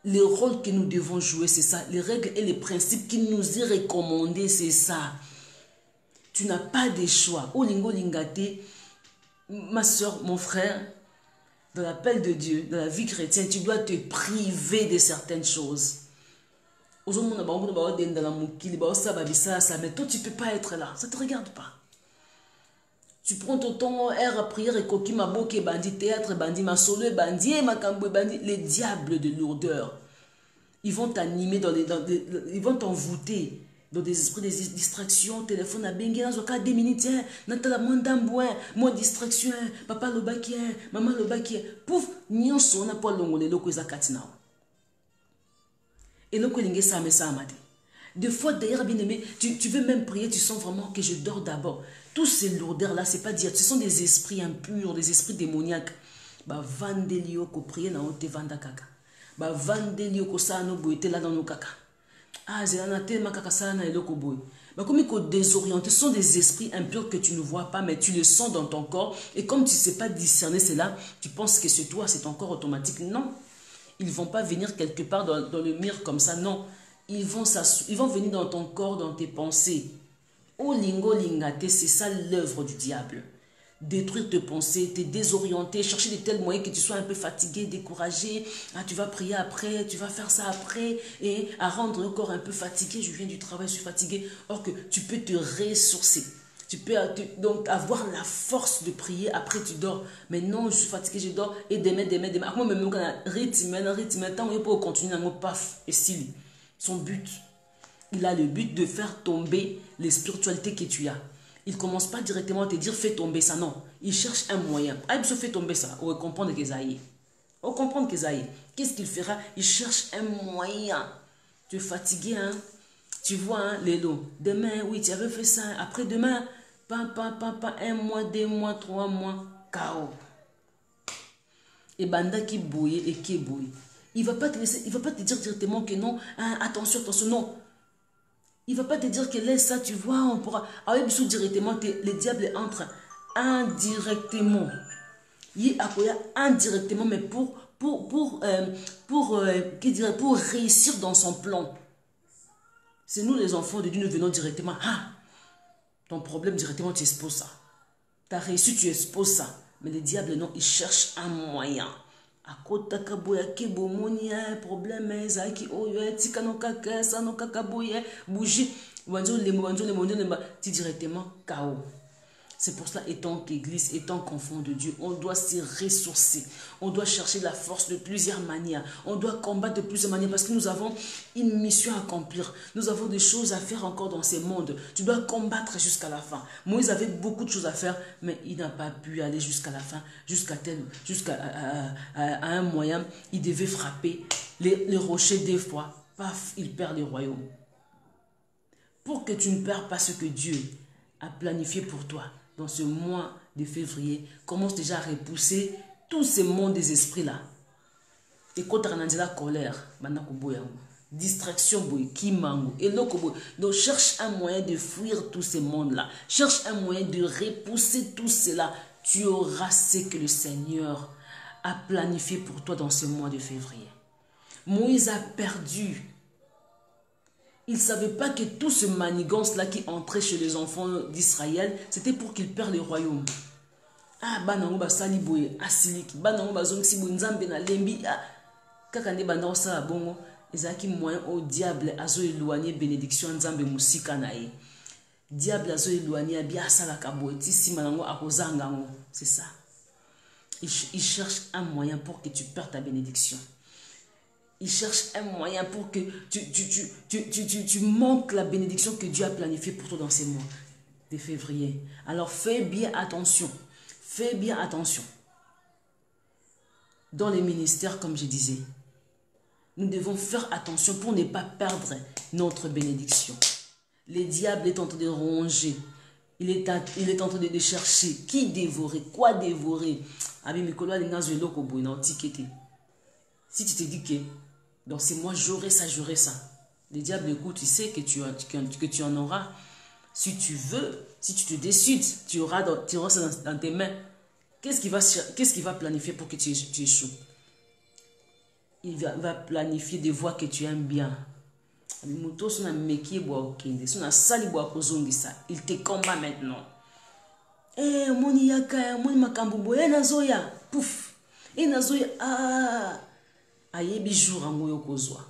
les rôles que nous devons jouer, c'est ça. Les règles et les principes qui nous est recommandé, c'est ça. Tu n'as pas de choix. Olingo lingate, ma soeur, mon frère, dans l'appel de Dieu, dans la vie chrétienne, tu dois te priver de certaines choses. Mais toi, tu ne peux pas être là. Ça ne te regarde pas. Tu prends ton temps, air à prière et coquille, ma boque, bandit, théâtre, bandit, ma solo, bandit, ma cambo, bandit. Les diables de lourdeur. Ils vont t'animer ils vont t'envoûter dans des esprits de distraction, téléphone à bengue, dans cas 2 minutes, natala mandambouin, moins distraction, papa le bakien, maman le bakien. Pouf, nyon son na pas longole loko za katinao. Et loko lingue ça me ça amate. Des fois d'ailleurs bien aimé, tu veux même prier, tu sens vraiment que je dors d'abord. Tous ces lourdeurs là, c'est pas dire, ce sont des esprits impurs, des esprits démoniaques. Ba vandelio ko prier na ote vanda kaka. Ba vandelio ko sa no boite là dans nos kaka. Ah, c'est un thème kaka sa na eloko boy. Bah comme ils désorientés, ce sont des esprits impurs que tu ne vois pas, mais tu le sens dans ton corps. Et comme tu ne sais pas discerner cela, tu penses que c'est toi, c'est ton corps automatique. Non, ils ne vont pas venir quelque part dans le mur comme ça. Non, ils vont venir dans ton corps, dans tes pensées. Oh lingo lingate, c'est ça l'œuvre du diable. Détruire tes pensées, te désorienter, chercher de tels moyens que tu sois un peu fatigué, découragé. Ah, tu vas prier après, tu vas faire ça après, et à rendre le corps un peu fatigué. Je viens du travail, je suis fatigué. Or que tu peux te ressourcer. Tu peux donc avoir la force de prier. Après, tu dors. Mais non, je suis fatigué, je dors. Et demain. Moi, même quand rythme, tant on peut continuer, on paf, et s'il. Son but, il a le but de faire tomber les spiritualités que tu as. Il ne commence pas directement à te dire fais tomber ça, non. Il cherche un moyen. Ah, il se fait tomber ça. On va comprendre que ça y est. On va comprendre que ça y est. Qu'est-ce qu'il fera? Il cherche un moyen. Tu es fatigué, hein? Tu vois, hein, Lélo. Demain, oui, tu avais fait ça. Après demain, pas, 1 mois, 2 mois, 3 mois, chaos. Et banda qui bouille et qui bouille. Il ne va pas te dire directement que non. Hein, attention, non. Il ne va pas te dire que laisse ça, tu vois, on pourra. Ah oui, directement, le diable entre indirectement. Il a indirectement, mais pour réussir dans son plan. C'est nous les enfants de Dieu, nous venons directement. Ah, ton problème directement, tu exposes ça. Tu as réussi, tu exposes ça. Mais le diable, non, il cherche un moyen. A kota kaboya ke bomoni problème zaki oyo tika no kaka sa no kaka boye bougie wanzo le ti directement chaos. C'est pour cela, étant qu'église, étant qu'enfant de Dieu, on doit se ressourcer. On doit chercher la force de plusieurs manières. On doit combattre de plusieurs manières parce que nous avons une mission à accomplir. Nous avons des choses à faire encore dans ces mondes. Tu dois combattre jusqu'à la fin. Moïse avait beaucoup de choses à faire, mais il n'a pas pu aller jusqu'à la fin, jusqu'à un moyen. Il devait frapper les rochers des fois. Paf, il perd le royaume. Pour que tu ne perds pas ce que Dieu a planifié pour toi, dans ce mois de février, commence déjà à repousser tous ces mondes des esprits-là. Et quand tu as la colère, distraction, et donc cherche un moyen de fuir tous ces mondes-là. Cherche un moyen de repousser tout cela. Tu auras ce que le Seigneur a planifié pour toi dans ce mois de février. Moïse a perdu. Il ne savait pas que tout ce manigance-là qui entrait chez les enfants d'Israël, c'était pour qu'ils perdent le royaume. Ah, banango basali boye asiliki, banango bazongisi boye nzambe na lembi. Kaka nde banda osala bongo, ezalaki moyen au diable azo éloigner bénédiction nzambe musika na ye. Diable azo éloigner abi asalaka boye ti sima nango akozanga ngo. C'est ça. Il cherche un moyen pour que tu perdes ta bénédiction. Il cherche un moyen pour que tu manques la bénédiction que Dieu a planifiée pour toi dans ces mois de février. Alors fais bien attention. Fais bien attention. Dans les ministères, comme je disais, nous devons faire attention pour ne pas perdre notre bénédiction. Le diable est en train de ronger. Il est en train de chercher qui dévorer, quoi dévorer. Si tu te dis que dans ces mois, j'aurai ça. Le diable, écoute, il sait que tu en auras. Si tu veux, si tu te décides, tu auras ça dans tes mains. Qu'est-ce qu'il va planifier pour que tu échoues? Il va planifier des voies que tu aimes bien. Il te combat maintenant. Eh, moni yaka, moni makambubo, nazoya, pouf, nazoya, ayebi jour ango yokozwa.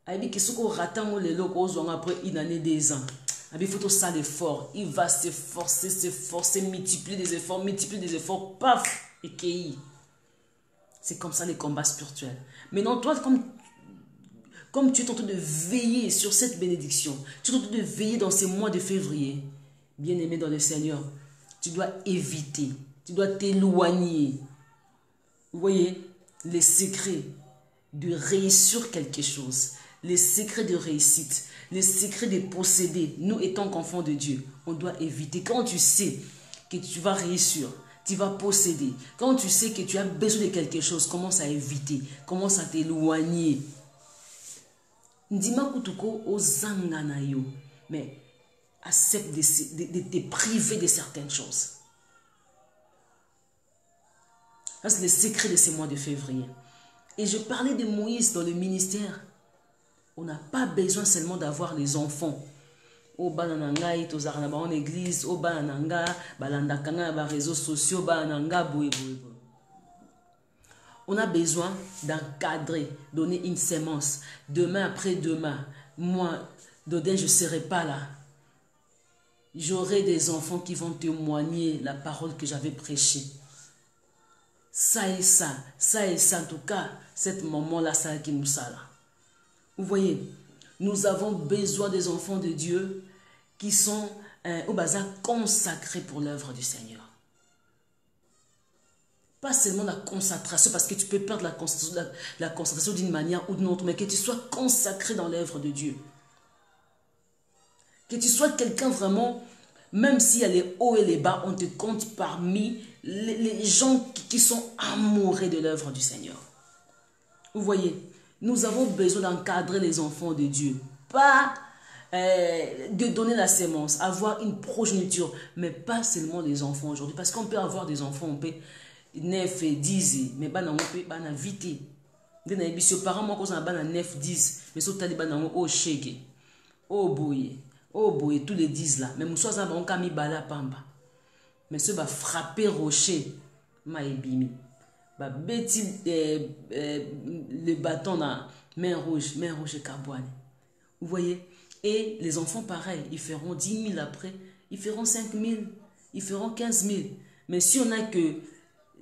Il dit que ce qu'on rattend les locaux après une année, 2 ans. Il faut tout ça l'effort. Il va s'efforcer, multiplier des efforts, paf, et qu'il. C'est comme ça les combats spirituels. Maintenant, toi, comme tu es en train de veiller sur cette bénédiction, tu es en train de veiller dans ces mois de février, bien-aimé dans le Seigneur, tu dois éviter, tu dois t'éloigner. Vous voyez, les secrets de réussir quelque chose, les secrets de réussite, les secrets de posséder, nous étant qu'enfants de Dieu, on doit éviter. Quand tu sais que tu vas réussir, tu vas posséder, quand tu sais que tu as besoin de quelque chose, commence à éviter, commence à t'éloigner. Ndima kutuko ozanganayo, mais accepte de te priver de certaines choses. Ça, c'est le secret de ces mois de février. Et je parlais de Moïse dans le ministère. On n'a pas besoin seulement d'avoir les enfants. Au banananga, itozarana en église, au banananga, balandakanga, ba réseaux sociaux, bananga, boue. On a besoin d'encadrer, donner une sémence. Demain après demain, moi, Dodin, je ne serai pas là. J'aurai des enfants qui vont témoigner la parole que j'avais prêchée. Ça et ça, en tout cas, cette maman-là, ça qui nous ça là. Vous voyez, nous avons besoin des enfants de Dieu qui sont au bazar consacrés pour l'œuvre du Seigneur. Pas seulement la concentration, parce que tu peux perdre la concentration d'une manière ou d'une autre, mais que tu sois consacré dans l'œuvre de Dieu. Que tu sois quelqu'un vraiment, même s'il y a les hauts et les bas, on te compte parmi les gens qui sont amoureux de l'œuvre du Seigneur. Vous voyez, nous avons besoin d'encadrer les enfants de Dieu. Pas de donner la sémence, avoir une progéniture, mais pas seulement les enfants aujourd'hui. Parce qu'on peut avoir des enfants, on peut 9 et 10, mais on peut vite. Les parents, moi, quand on a 9, 10, mais surtout, on a au shake, au bouillé, tous les 10 là. Mais nous sommes en cami bala pamba. Mais ceux va frapper rocher, maïbimi. Bah, bêtis le bâton là, main rouge et cabouane. Vous voyez? Et les enfants, pareil, ils feront 10 000 après, ils feront 5 000, ils feront 15 000. Mais si on a que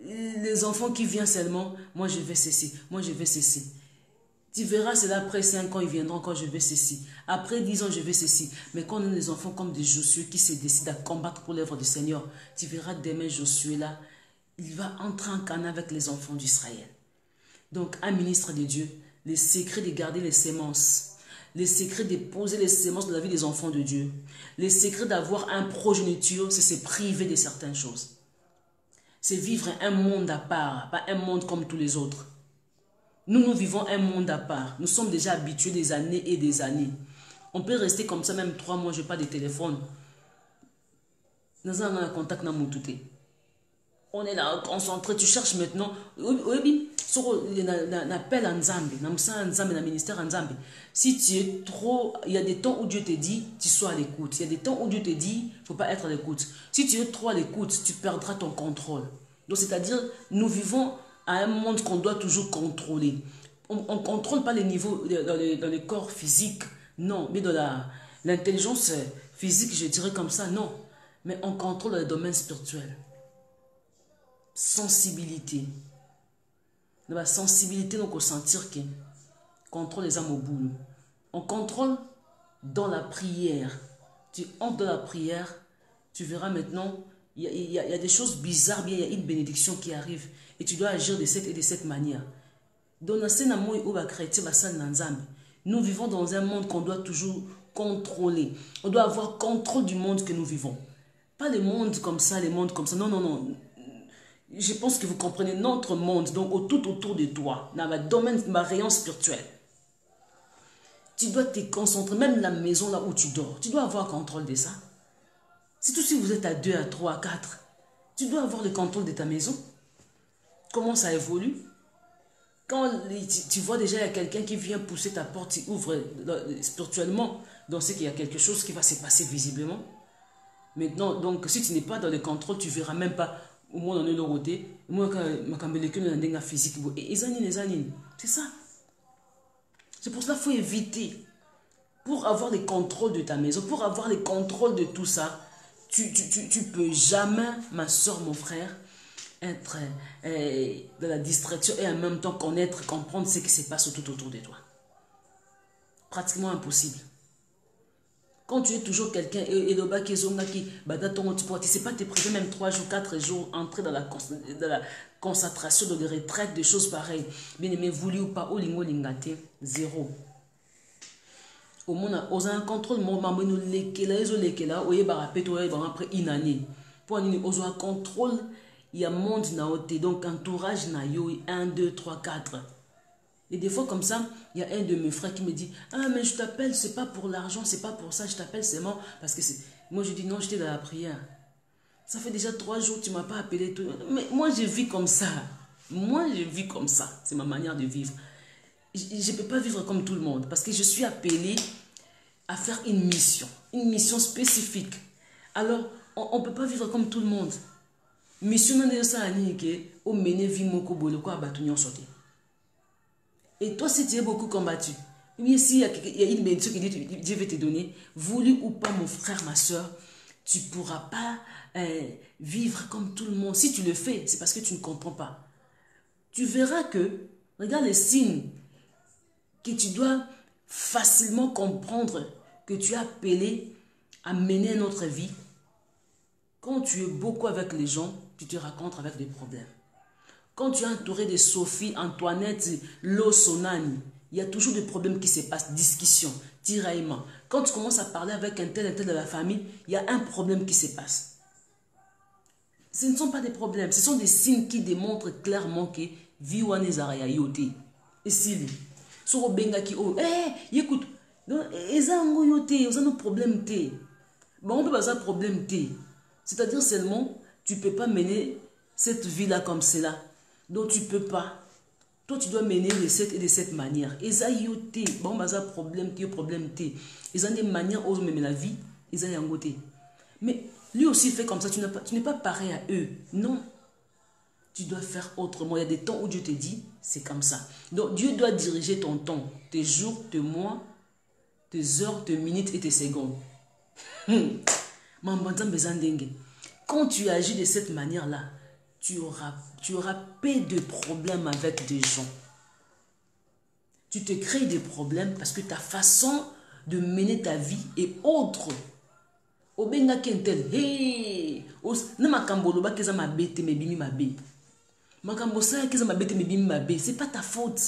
les enfants qui viennent seulement, moi je vais ceci, moi je vais ceci. Tu verras, c'est là après 5 ans, ils viendront quand je vais ceci. Après 10 ans, je vais ceci. Mais quand on a des enfants comme des Josué qui se décident à combattre pour l'œuvre du Seigneur, tu verras demain Josué là, il va entrer en Canaan avec les enfants d'Israël. Donc, un ministre de Dieu, les secrets de garder les sémences, les secrets de poser les sémences de la vie des enfants de Dieu, les secrets d'avoir un progéniture, c'est se priver de certaines choses. C'est vivre un monde à part, pas un monde comme tous les autres. Nous vivons un monde à part. Nous sommes déjà habitués des années et des années. On peut rester comme ça même 3 mois, je n'ai pas de téléphone. Nous avons un contact dans mon touté. On est là, concentré. Tu cherches maintenant. Oui, sur l'appel en Zambie, dans le ministère en Zambie. Si tu es trop, il y a des temps où Dieu te dit, tu sois à l'écoute. Il y a des temps où Dieu te dit, il ne faut pas être à l'écoute. Si tu es trop à l'écoute, tu perdras ton contrôle. Donc, c'est-à-dire, nous vivons à un monde qu'on doit toujours contrôler. On ne contrôle pas les niveaux dans le corps physique, non, mais dans l'intelligence physique, je dirais comme ça, non. Mais on contrôle le domaine spirituel. Sensibilité. Dans la sensibilité, donc, on sentir qu'on contrôle les âmes au bout. On contrôle dans la prière. Tu entres dans la prière, tu verras maintenant, il y a des choses bizarres, bien, il y a une bénédiction qui arrive. Et tu dois agir de cette et de cette manière. Nous vivons dans un monde qu'on doit toujours contrôler. On doit avoir contrôle du monde que nous vivons. Pas les mondes comme ça, les mondes comme ça. Non, non, non. Je pense que vous comprenez notre monde, donc tout autour de toi, dans le domaine de ma rayon spirituel. Tu dois te concentrer, même la maison là où tu dors, tu dois avoir contrôle de ça. Surtout si vous êtes à 2, à 3, à 4, tu dois avoir le contrôle de ta maison. Comment ça évolue? Quand tu vois déjà il y a quelqu'un qui vient pousser ta porte, tu ouvres spirituellement, donc c'est qu'il y a quelque chose qui va se passer visiblement. Maintenant, donc si tu n'es pas dans le contrôle, tu ne verras même pas au moins dans le côté, moi quand je physique, c'est ça. C'est pour cela qu'il faut éviter. Pour avoir les contrôles de ta maison, pour avoir les contrôles de tout ça, tu peux jamais, ma soeur, mon frère, être dans la distraction et en même temps connaître, comprendre ce qui se passe tout autour de toi. Pratiquement impossible. Quand tu es toujours quelqu'un, et le bas qui est c'est pas tes préfets, même 3 jours, 4 jours, entrer dans la concentration, de retraite, des choses pareilles. Bien aimé, voulu ou pas, olingo lingate, zéro. Au monde, on a un contrôle, mon maman nous l'équela, ils ont l'équela, ou y'a répété, après une année. Pour nous, on a un contrôle, il y a monde na oté, donc entourage na yo, 1, 2, 3, 4. Et des fois comme ça, il y a un de mes frères qui me dit, ah mais je t'appelle, c'est pas pour l'argent, c'est pas pour ça, je t'appelle seulement parce que c'est... Moi je dis non, j'étais dans la prière. Ça fait déjà 3 jours, tu m'as pas appelé. Tout. Mais moi je vis comme ça. Moi je vis comme ça. C'est ma manière de vivre. Je ne peux pas vivre comme tout le monde parce que je suis appelée à faire une mission spécifique. Alors, on ne peut pas vivre comme tout le monde. Mission de ça au mener vie moko bolo ko abatu nyon sauté. Et toi, si tu es beaucoup combattu, oui, si il y a une bénédiction qui dit Dieu veut te donner, voulu ou pas, mon frère, ma soeur, tu ne pourras pas vivre comme tout le monde. Si tu le fais, c'est parce que tu ne comprends pas. Tu verras que, regarde les signes que tu dois facilement comprendre que tu es appelé à mener notre vie. Quand tu es beaucoup avec les gens, tu te rencontres avec des problèmes. Quand tu es entouré de Sophie, Antoinette, Losonani, il y a toujours des problèmes qui se passent, discussions, tiraillements. Quand tu commences à parler avec un tel de la famille, il y a un problème qui se passe. Ce ne sont pas des problèmes, ce sont des signes qui démontrent clairement que Viwane Zaraya Yote. Et si, sur Benga qui, oh, écoute, Ezango Yote, ils ont un problème T. Bon, on peut pas un problème T. C'est-à-dire seulement, tu ne peux pas mener cette vie-là comme cela. Donc, tu ne peux pas. Toi, tu dois mener de cette manière. Et ça, il y a bon, problème T. Ils ont des manières où mener la vie. Ils ont un côté. Mais lui aussi fait comme ça. Tu n'es pas pareil à eux. Non. Tu dois faire autrement. Il y a des temps où Dieu te dit, c'est comme ça. Donc, Dieu doit diriger ton temps, tes jours, tes mois, tes heures, tes minutes et tes secondes. Quand tu agis de cette manière-là, tu auras peu de problèmes avec des gens. Tu te crées des problèmes parce que ta façon de mener ta vie est autre. C'est pas ta faute.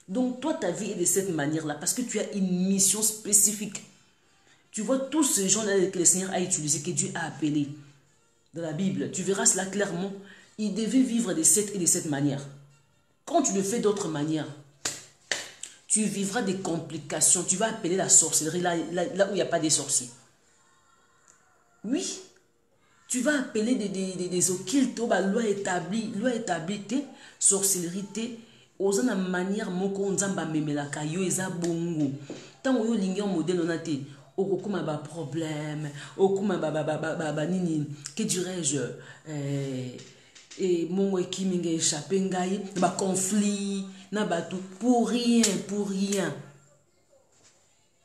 Donc toi, ta vie est de cette manière-là parce que tu as une mission spécifique. Tu vois tous ces gens-là que le Seigneur a utilisés, que Dieu a appelés dans la Bible. Tu verras cela clairement. Ils devaient vivre de cette manière. Quand tu le fais d'autre manière, tu vivras des complications. Tu vas appeler la sorcellerie là où il n'y a pas de sorciers. Oui. Tu vas appeler des occultes, loi établie, sorcellerie, aux une manière moko nzamba memelaka yo eza bongo. Tant que yo modèle on a été okuma ba problème, okuma ba nini, que dirais-je, et mon équipe échappé ngai, ba conflit, na ba tout pour rien.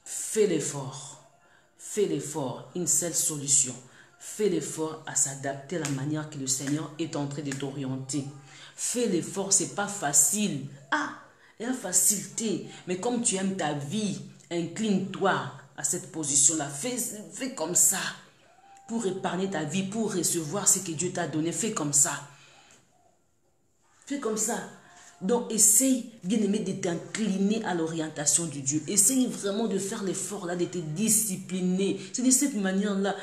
Fais l'effort, une seule solution. Fais l'effort à s'adapter à la manière que le Seigneur est en train de t'orienter. Fais l'effort, c'est pas facile. Il y a facilité. Mais comme tu aimes ta vie, incline-toi à cette position-là. Fais comme ça. Pour épargner ta vie, pour recevoir ce que Dieu t'a donné. Fais comme ça. Fais comme ça. Donc, essaye, bien aimé, de t'incliner à l'orientation de Dieu. Essaye vraiment de faire l'effort là, de te discipliner. C'est de cette manière-là.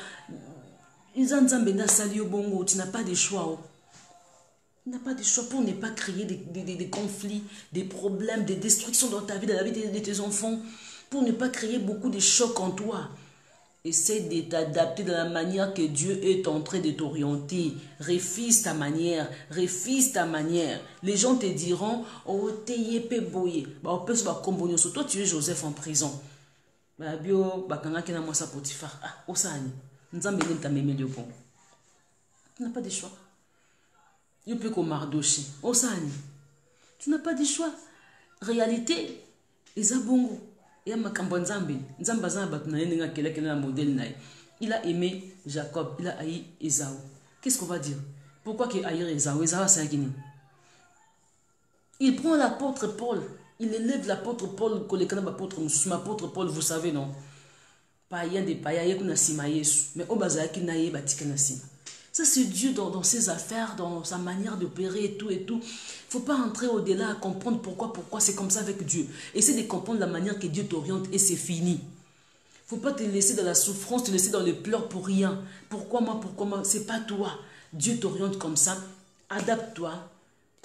Tu n'as pas de choix. Tu n'as pas de choix pour ne pas créer des conflits, des problèmes, des destructions dans ta vie, dans la vie de tes enfants. Pour ne pas créer beaucoup de chocs en toi. Essaie de t'adapter de la manière que Dieu est en train de t'orienter. Refuse ta manière. Les gens te diront, oh, t'es peu boyé. Toi, tu es Joseph en prison. Tu n'as pas de choix. Tu n'as pas de choix. Réalité, Eza bongo. Et makambo nzambe. Nzambe aza na batu na yenga kele na modèle na. Il a aimé Jacob, il a haï Esaü. Qu'est-ce qu'on va dire? Pourquoi qu'il haïr Esaü? Esaü c'est qui? Il prend l'apôtre Paul, il élève l'apôtre Paul, l'apôtre Paul, vous savez, non? Païen des païens, il y a sima Yesu, mais au bazar qui n'a pas de sima. Ça, c'est Dieu dans ses affaires, dans sa manière d'opérer et tout et tout. Il ne faut pas entrer au-delà à comprendre pourquoi c'est comme ça avec Dieu. Essaye de comprendre la manière que Dieu t'oriente et c'est fini. Il ne faut pas te laisser dans la souffrance, te laisser dans les pleurs pour rien. Pourquoi moi? C'est pas toi. Dieu t'oriente comme ça. Adapte-toi.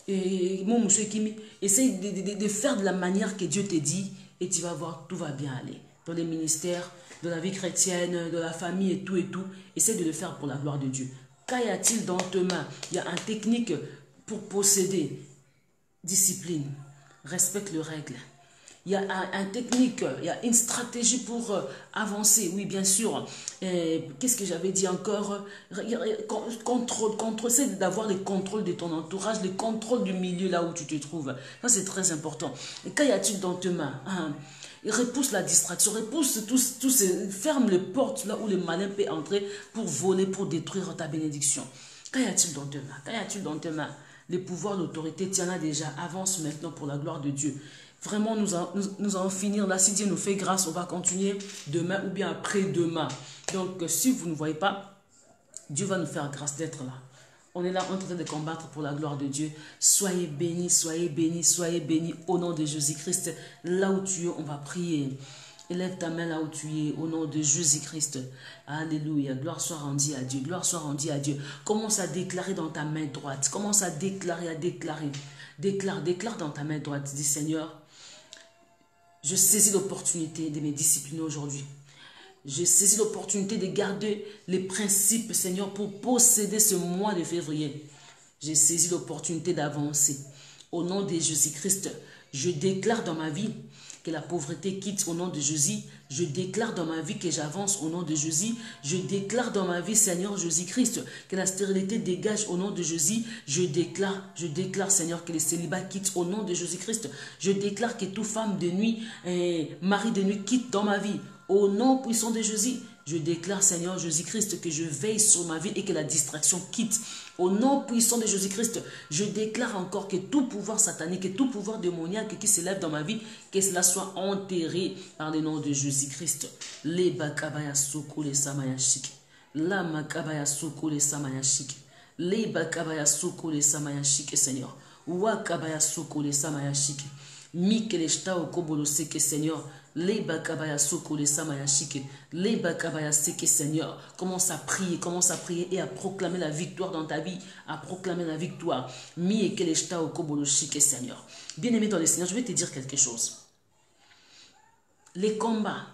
Et mon monsieur Kimi, essaye de faire de la manière que Dieu te dit et tu vas voir, tout va bien aller. Dans les ministères, dans la vie chrétienne, dans la famille et tout, essaye de le faire pour la gloire de Dieu. Qu'y a-t-il dans tes mains? Il y a une technique pour posséder. Discipline. Respecte les règles. Il y a une technique, il y a une stratégie pour avancer. Oui, bien sûr. Qu'est-ce que j'avais dit encore? Contrôle, c'est d'avoir le contrôle de ton entourage, le contrôle du milieu là où tu te trouves. Ça, c'est très important. Et qu'y a-t-il dans tes mains? Repousse la distraction, ferme les portes là où le malin peut entrer pour voler, pour détruire ta bénédiction. Qu'y a-t-il dans tes mains? Qu'y a-t-il dans tes mains? Les pouvoirs, l'autorité, tu en as déjà. Avance maintenant pour la gloire de Dieu. Vraiment, nous allons finir là. Si Dieu nous fait grâce, on va continuer demain ou bien après-demain. Donc, si vous ne voyez pas, Dieu va nous faire grâce d'être là. On est là en train de combattre pour la gloire de Dieu. Soyez bénis, soyez bénis, soyez bénis au nom de Jésus-Christ. Là où tu es, on va prier. Élève ta main là où tu es, au nom de Jésus-Christ. Alléluia. Gloire soit rendue à Dieu. Gloire soit rendue à Dieu. Commence à déclarer dans ta main droite. Commence à déclarer, Déclare dans ta main droite. Dis Seigneur, je saisis l'opportunité de me discipliner aujourd'hui. Je saisis l'opportunité de garder les principes, Seigneur, pour posséder ce mois de février. J'ai saisi l'opportunité d'avancer. Au nom de Jésus-Christ, je déclare dans ma vie que la pauvreté quitte au nom de Jésus. Je déclare dans ma vie que j'avance au nom de Jésus. Je déclare dans ma vie, Seigneur Jésus-Christ, que la stérilité dégage au nom de Jésus. Je déclare, Seigneur, que le célibat quitte au nom de Jésus-Christ. Je déclare que toute femme de nuit et mari de nuit quitte dans ma vie. Au nom puissant de Jésus, je déclare, Seigneur Jésus-Christ, que je veille sur ma vie et que la distraction quitte. Au nom puissant de Jésus-Christ, je déclare encore que tout pouvoir satanique, que tout pouvoir démoniaque qui s'élève dans ma vie, que cela soit enterré par le nom de Jésus-Christ. Les bakabaya soko les samayashik. La makabaya soko les samayashik. Les bakabaya soko les samayashik, Seigneur. Wakabaya soko les samayashik. Mikeleshta okoboloseke, Seigneur. Les bakabaya soko les samayashike, les bakabaya seke, Seigneur. Commence à prier et à proclamer la victoire dans ta vie, à proclamer la victoire. Mi ekeleshta okoboloshike, Seigneur. Bien-aimé dans le Seigneur, je vais te dire quelque chose. Les combats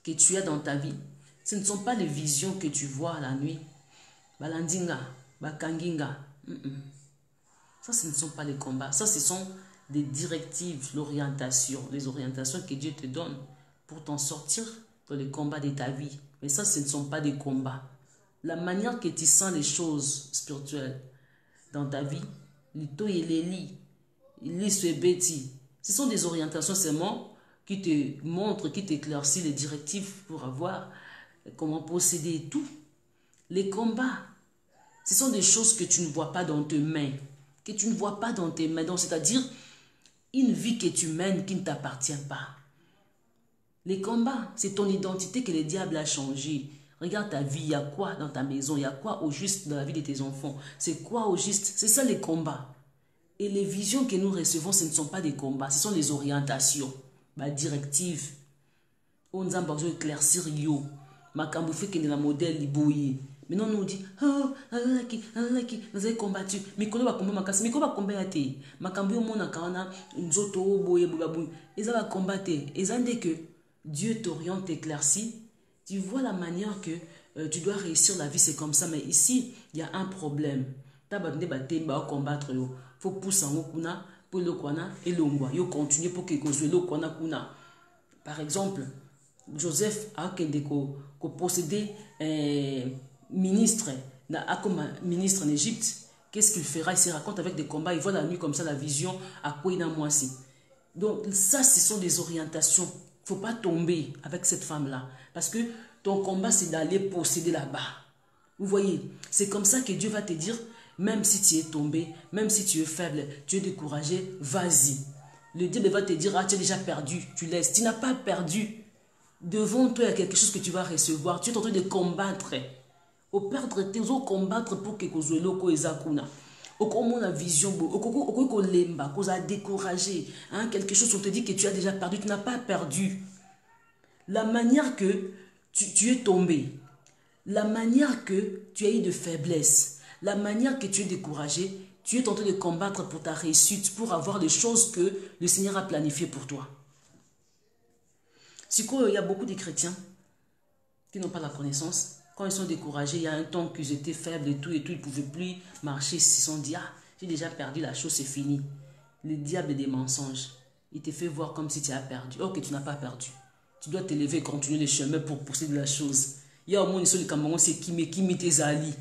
que tu as dans ta vie, ce ne sont pas les visions que tu vois la nuit. Balandinga, bakanginga. Ça, ce ne sont pas les combats. Ça, ce sont des directives, l'orientation, les orientations que Dieu te donne pour t'en sortir dans les combats de ta vie. Mais ça, ce ne sont pas des combats. La manière que tu sens les choses spirituelles dans ta vie, l'ito et l'éli, ce sont des orientations seulement qui te montrent, qui t'éclaircissent les directives pour avoir comment posséder et tout. Les combats, ce sont des choses que tu ne vois pas dans tes mains, donc c'est-à-dire une vie que tu mènes qui ne t'appartient pas. Les combats, c'est ton identité que le diable a changé. Regarde ta vie, il y a quoi dans ta maison, il y a quoi au juste dans la vie de tes enfants. C'est quoi au juste? C'est ça les combats. Et les visions que nous recevons, ce ne sont pas des combats, ce sont les orientations, directives. On nous a besoin d'éclaircir yo. Makambo fait qu'il y a un modèle libouillé. Maintenant, on nous dit, oh, vous avez combattu. Mais quand on va combattre, mais quand on va combattre, Makambo, on a quand nzoto, boye, boye, ils va combattre. Et ça dit que Dieu t'oriente, t'éclaircit. Tu vois la manière que tu dois réussir la vie, c'est comme ça. Mais ici, il y a un problème. Tu vas combattre. Il faut pousser en kuna pour le kwana et l'ongwa. Il faut continuer pour que le kwana kuna. Par exemple, Joseph a possédé ministre en Égypte. Qu'est-ce qu'il fera? Il se raconte avec des combats. Il voit la nuit comme ça, la vision à quoi il a moisi. Donc ça, ce sont des orientations. Il ne faut pas tomber avec cette femme-là. Parce que ton combat, c'est d'aller posséder là-bas. Vous voyez, c'est comme ça que Dieu va te dire, même si tu es tombé, même si tu es faible, tu es découragé, vas-y. Le diable va te dire, ah, tu as déjà perdu, tu laisses. Tu n'as pas perdu. Devant toi, il y a quelque chose que tu vas recevoir. Tu es en train de combattre. Au perdre, tu es combattre pour que tu aies la vision, découragé. Quelque chose, on te dit que tu as déjà perdu. Tu n'as pas perdu. La manière que tu es tombé, la manière que tu as eu de faiblesse, la manière que tu es découragé, tu es en train de combattre pour ta réussite, pour avoir les choses que le Seigneur a planifiées pour toi. C'est quoi, il y a beaucoup de chrétiens qui n'ont pas la connaissance. Quand ils sont découragés, il y a un temps qu'ils étaient faibles et tout, ils ne pouvaient plus marcher. Ils se sont dit, ah, j'ai déjà perdu, la chose c'est fini. Le diable est des mensonges. Il te fait voir comme si tu as perdu. Oh, que tu n'as pas perdu. Tu dois te lever et continuer le chemin pour posséder la chose. Il y a au moins une seule Cameroun, c'est Kimi tes alliés.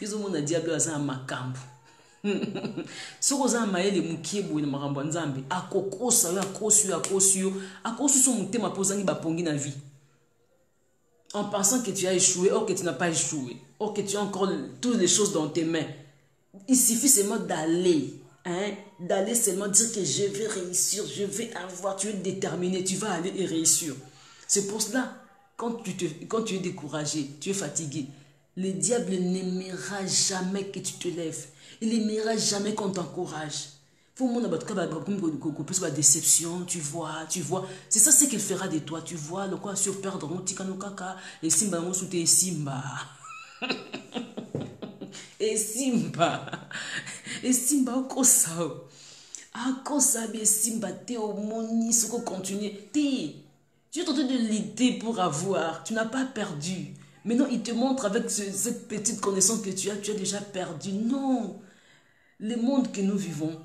Ils ont mon diable à un macambo. Si vous avez maïle mukibu na marambo nzambe akokosa yo akosu son mutema pozangi bapongi na vie en pensant que tu as échoué ou que tu n'as pas échoué ou que tu as encore toutes les choses dans tes mains. Il suffit seulement d'aller d'aller seulement dire que je vais réussir, je vais avoir, tu es déterminé, tu vas aller et réussir. C'est pour cela quand tu es découragé, tu es fatigué, le diable n'aimera jamais que tu te lèves. Il n'aimera jamais qu'on t'encourage. Faut la déception, tu vois. C'est ça ce qu'il fera de toi, tu vois. Le quoi sur perdre, on tika no kaka, et simba mo soute simba. Et simba au kosa. Ah kosa be simba te au moni ce qu'on continue. Tu es en train de lutter pour avoir, tu n'as pas perdu. Maintenant, il te montre avec cette petite connaissance que tu as déjà perdu. Non. Le monde que nous vivons,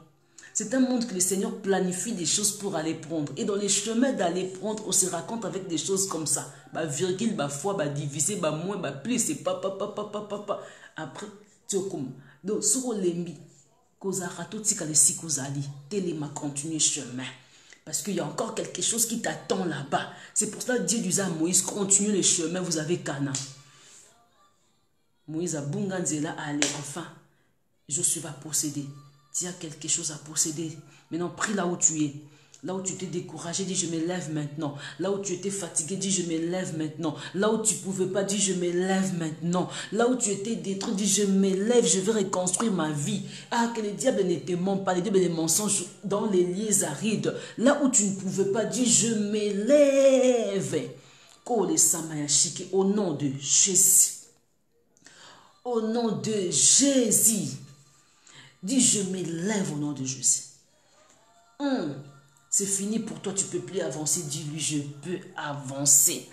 c'est un monde que le Seigneur planifie des choses pour aller prendre. Et dans les chemins d'aller prendre, on se raconte avec des choses comme ça. Bah, virgule, bah, fois, bah, diviser, bah, moins, bah, plus, c'est papa. Après, tu es comme. Donc, sur l'embi, kozarato, tika le sikozali, téléma continue chemin. Parce qu'il y a encore quelque chose qui t'attend là-bas. C'est pour cela que Dieu disait à Moïse, continue le chemin, vous avez Cana. Moïse a bunganzela, allez, enfin. Josué va posséder. Tu as quelque chose à posséder. Maintenant, prie là où tu es. Là où tu t'es découragé, dis je me lève maintenant. Là où tu étais fatigué, dis je me lève maintenant. Là où tu ne pouvais pas, dis je me lève maintenant. Là où tu étais détruit, dis je me lève, je vais reconstruire ma vie. Ah, que le diable ne te ment pas, le diable des mensonges dans les lieux arides. Là où tu ne pouvais pas, dis je me lève. Au nom de Jésus. Au nom de Jésus. Dis, je me lève au nom de Jésus. C'est fini pour toi, tu ne peux plus avancer. Dis-lui, je peux avancer.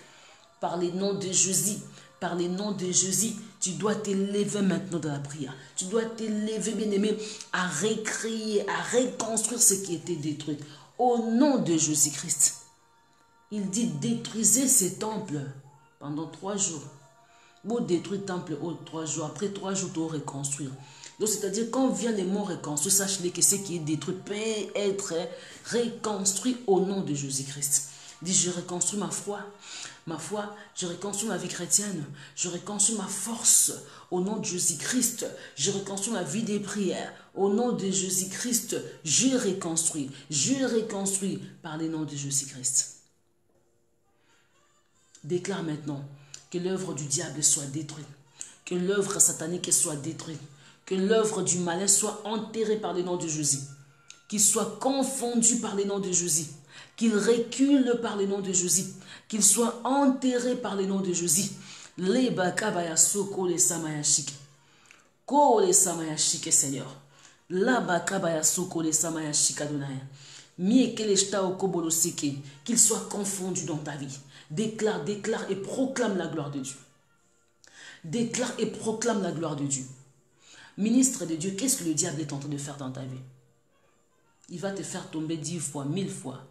Par le nom de Jésus, par le nom de Jésus, tu dois te lever maintenant dans la prière. Tu dois te lever, bien-aimé, à recréer, à reconstruire ce qui était détruit. Au nom de Jésus-Christ. Il dit, détruisez ces temples pendant 3 jours. Vous détruisez le temple 3 jours. Après 3 jours, tu vas reconstruire. Donc, c'est-à-dire, quand vient les mots reconstruits, sache-les que ce qui est détruit peut être reconstruit au nom de Jésus-Christ. Dis, je reconstruis ma foi, je reconstruis ma vie chrétienne, je reconstruis ma force au nom de Jésus-Christ, je reconstruis ma vie des prières au nom de Jésus-Christ, je reconstruis par le nom de Jésus-Christ. Déclare maintenant que l'œuvre du diable soit détruite, que l'œuvre satanique soit détruite, que l'œuvre du malin soit enterrée par le nom de Jésus, qu'il soit confondu par le nom de Jésus, qu'il recule par le nom de Jésus, qu'il soit enterré par le nom de Jésus. Les bakabaya soko les samayashike. Ko les samayashike, Seigneur. La bakabaya soko les samayashike Adonai. Miekele oko boloseke, qu'il soit confondu dans ta vie. Déclare et proclame la gloire de Dieu. Déclare et proclame la gloire de Dieu. Ministre de Dieu, qu'est-ce que le diable est en train de faire dans ta vie? Il va te faire tomber 10 fois, 1000 fois.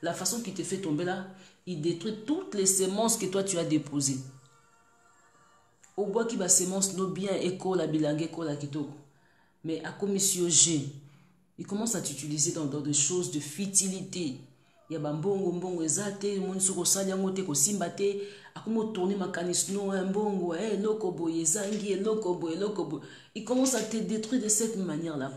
La façon qu'il te fait tomber là, il détruit toutes les semences que toi tu as déposées. Au bois qui va semences no bien éco la bilangue éco la kitoko. Mais à commission G, il commence à t'utiliser dans des choses de futilité. Il y a mbongo mbongo ezate mon soko salia ngote ko simbate akomo tourner mécanisme mbongo lokobo ezangi lokobo. Il commence à te détruire de cette manière là.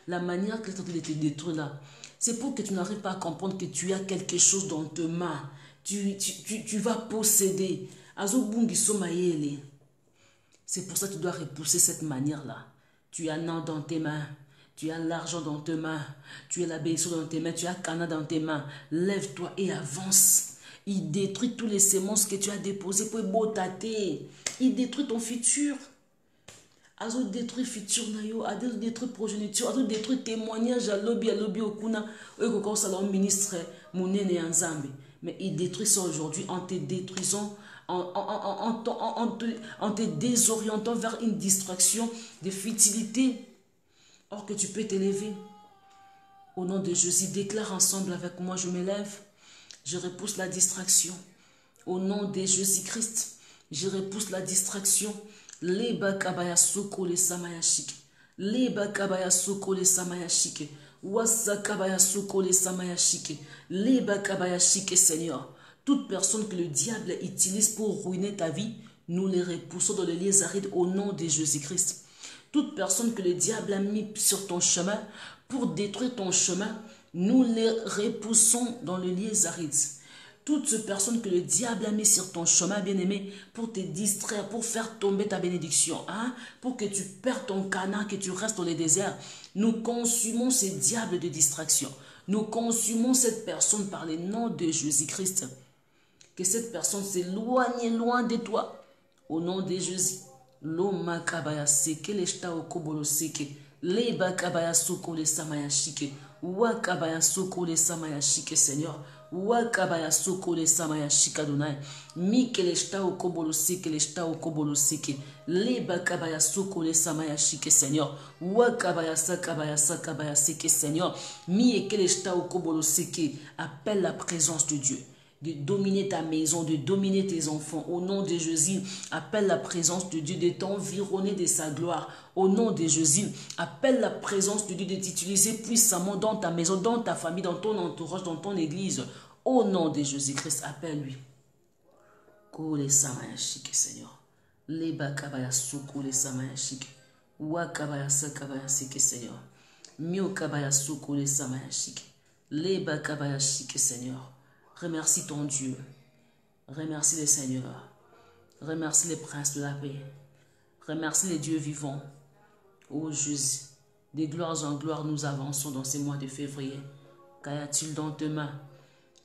La manière qu'il est en train de te détruire là, c'est pour que tu n'arrives pas à comprendre que tu as quelque chose dans tes mains. Tu vas posséder. C'est pour ça que tu dois repousser cette manière là. Tu as Nan dans tes mains. Tu as l'argent dans tes mains. Tu as la bénédiction dans tes mains. Tu as Cana dans tes mains. Lève-toi et avance. Il détruit tous les semences que tu as déposées pour botater. Il détruit ton futur. Azo détruit futur nayo. Azo détruit progéniture. Azo détruit témoignage à lobby okuna. Oyo salon ministre Mounene et Nzambe. Mais il détruit ça aujourd'hui en te détruisant. En te désorientant vers une distraction de futilité. Or que tu peux t'élever. Au nom de Jésus, déclare ensemble avec moi, je m'élève. Je repousse la distraction. Au nom de Jésus-Christ, je repousse la distraction. Leba kabaya soko le samayashike. Leba kabaya soko le samayashike. Wasa kabaya soko le samayashike. Leba kabaya shike, Seigneur. Toute personne que le diable utilise pour ruiner ta vie, nous les repoussons dans les lieux arides au nom de Jésus-Christ. Toute personne que le diable a mis sur ton chemin pour détruire ton chemin, nous les repoussons dans le lieu aride. Toute personne que le diable a mis sur ton chemin, bien-aimé, pour te distraire, pour faire tomber ta bénédiction, pour que tu perds ton canard, que tu restes dans le désert, nous consumons ces diables de distraction. Nous consumons cette personne par le nom de Jésus-Christ. Que cette personne s'éloigne loin de toi. Au nom de Jésus. Loma kabaya seke le shta okobolo seke le bakabaya soko le samaya shike wa kabaya soko le samaya shike, Seigneur wa kabaya soko le samaya shika donai mi ke le shta okobolo seke le shta okobolo seke le bakabaya soko le samaya shike, Seigneur wa kabaya sakabaya seke, Seigneur mi e ke le shta okobolo seke. Appelle la présence de Dieu de dominer ta maison, de dominer tes enfants. Au nom de Jésus, appelle la présence de Dieu de t'environner de sa gloire. Au nom de Jésus, appelle la présence de Dieu de t'utiliser puissamment dans ta maison, dans ta famille, dans ton entourage, dans ton église. Au nom de Jésus-Christ, appelle-lui. Kole samayashike, Seigneur. Leba kabaya suku le samayashike. Wa kabaya sakabaya seke, Seigneur. Mio kabaya suku le samayashike. Leba kabaya shike, Seigneur. Remercie ton Dieu. Remercie le Seigneur. Remercie les princes de la paix. Remercie les dieux vivants. Ô Jésus, de gloire en gloire, nous avançons dans ces mois de février. Qu'y a-t-il dans tes mains?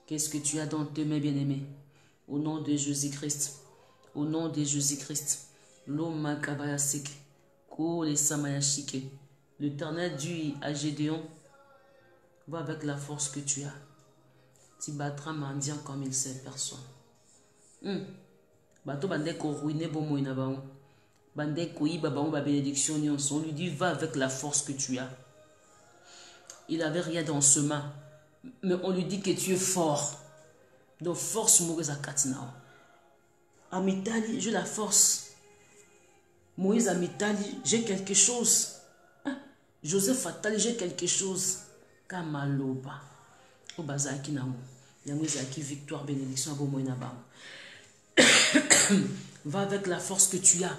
Qu'est-ce que tu as dans tes mains, bien-aimé? Au nom de Jésus-Christ. Au nom de Jésus-Christ. L'Oma kabayasik. Ko les samayashike. L'Éternel dit à Gédéon, va avec la force que tu as. Tu battras mendiant comme il sait personne. Bato bande ko ruiner bon moina baon. Bande ko yiba baon ba bénédiction nyonso. On lui dit va avec la force que tu as. Il avait rien dans ses mains, mais on lui dit que tu es fort. Donc force Moïse à Katinao. À Mitali, j'ai la force. Moïse à Mitali, j'ai quelque chose. Joseph Fatali, j'ai quelque chose. Kamaloba. Au bazar qui n'a pas victoire, bénédiction, va avec la force que tu as.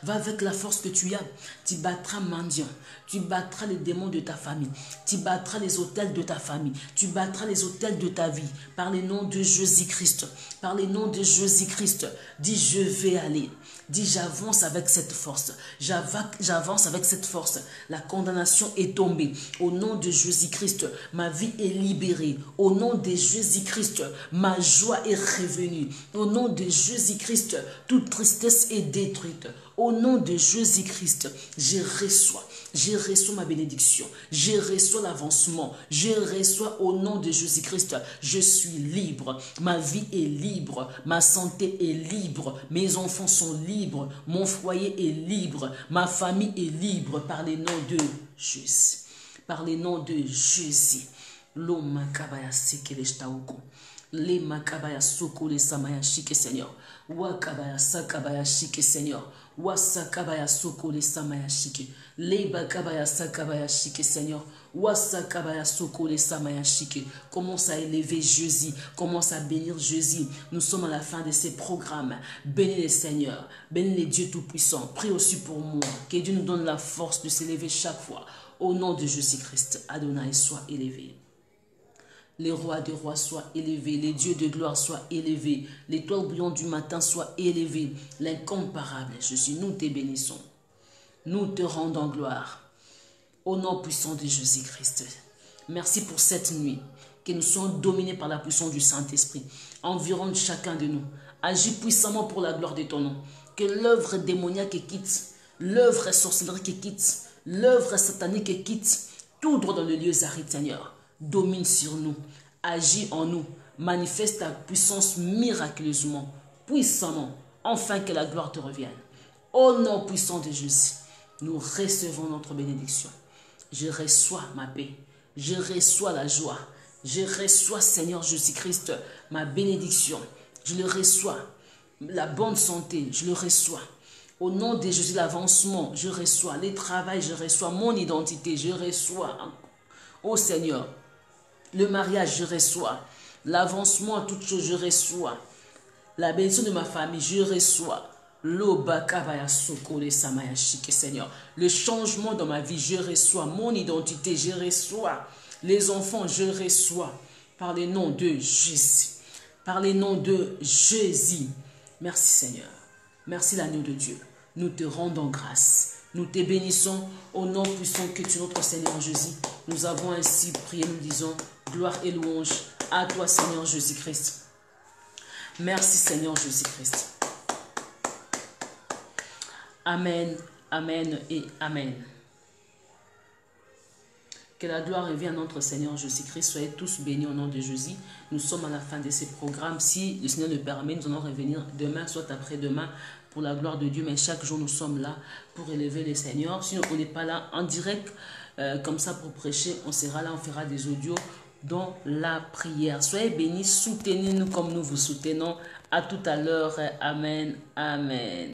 Va avec la force que tu as. Tu battras mendiant. Tu battras les démons de ta famille. Tu battras les autels de ta famille. Tu battras les autels de ta vie. Par le nom de Jésus-Christ. Par le nom de Jésus-Christ. Dis je vais aller. Dis j'avance avec cette force. J'avance avec cette force. La condamnation est tombée. Au nom de Jésus-Christ, ma vie est libérée. Au nom de Jésus-Christ, ma joie est revenue. Au nom de Jésus-Christ, toute tristesse est détruite. Au nom de Jésus-Christ, je reçois ma bénédiction, je reçois l'avancement, je reçois au nom de Jésus-Christ, je suis libre, ma vie est libre, ma santé est libre, mes enfants sont libres, mon foyer est libre, ma famille est libre par le nom de Jésus, par le nom de Jésus. L'homme kabaya sekele shtaoko. Les makabaya soko les samaya shike, Seigneur. Wakabaya sakabaya shike, Seigneur. Wasakabaya soko le samaya shike. Leba kabaya sakabaya shike, Seigneur. Wasakabaya soko le samaya shike. Commence à élever Jésus. Commence à bénir Jésus. Nous sommes à la fin de ces programmes. Bénis les Seigneurs. Bénis les dieux tout-puissants. Prie aussi pour moi. Que Dieu nous donne la force de s'élever chaque fois. Au nom de Jésus-Christ, Adonai soit élevé. Les rois des rois soient élevés, les dieux de gloire soient élevés, l'étoile brillante du matin soit élevée, l'incomparable Jésus, nous te bénissons, nous te rendons gloire, au nom puissant de Jésus-Christ. Merci pour cette nuit, que nous soyons dominés par la puissance du Saint-Esprit, environne chacun de nous, agis puissamment pour la gloire de ton nom, que l'œuvre démoniaque quitte, l'œuvre sorcellerie quitte, l'œuvre satanique quitte, tout droit dans le lieu aride, Seigneur. Domine sur nous, agis en nous, manifeste ta puissance miraculeusement, puissamment, afin que la gloire te revienne. Au nom puissant de Jésus, nous recevons notre bénédiction. Je reçois ma paix, je reçois la joie, je reçois, Seigneur Jésus-Christ, ma bénédiction. Je le reçois, la bonne santé, je le reçois. Au nom de Jésus, l'avancement, je reçois. Les travails, je reçois. Mon identité, je reçois. Ô Seigneur, le mariage, je reçois. L'avancement à toutes choses, je reçois. La bénédiction de ma famille, je reçois. Seigneur. Le changement dans ma vie, je reçois. Mon identité, je reçois. Les enfants, je reçois. Par le nom de Jésus. Par le nom de Jésus. Merci Seigneur. Merci l'agneau de Dieu. Nous te rendons grâce. Nous te bénissons au nom puissant que tu es notre Seigneur Jésus. Nous avons ainsi prié, nous disons gloire et louange à toi Seigneur Jésus-Christ. Merci Seigneur Jésus-Christ. Amen, amen et amen. Que la gloire revienne à notre Seigneur Jésus-Christ. Soyez tous bénis au nom de Jésus. Nous sommes à la fin de ces programmes. Si le Seigneur le permet, nous allons revenir demain, soit après-demain, pour la gloire de Dieu. Mais chaque jour, nous sommes là pour élever le Seigneur. Si on n'est pas là en direct, comme ça, pour prêcher, on sera là, on fera des audios dans la prière. Soyez bénis, soutenez-nous comme nous vous soutenons. À tout à l'heure. Amen, amen.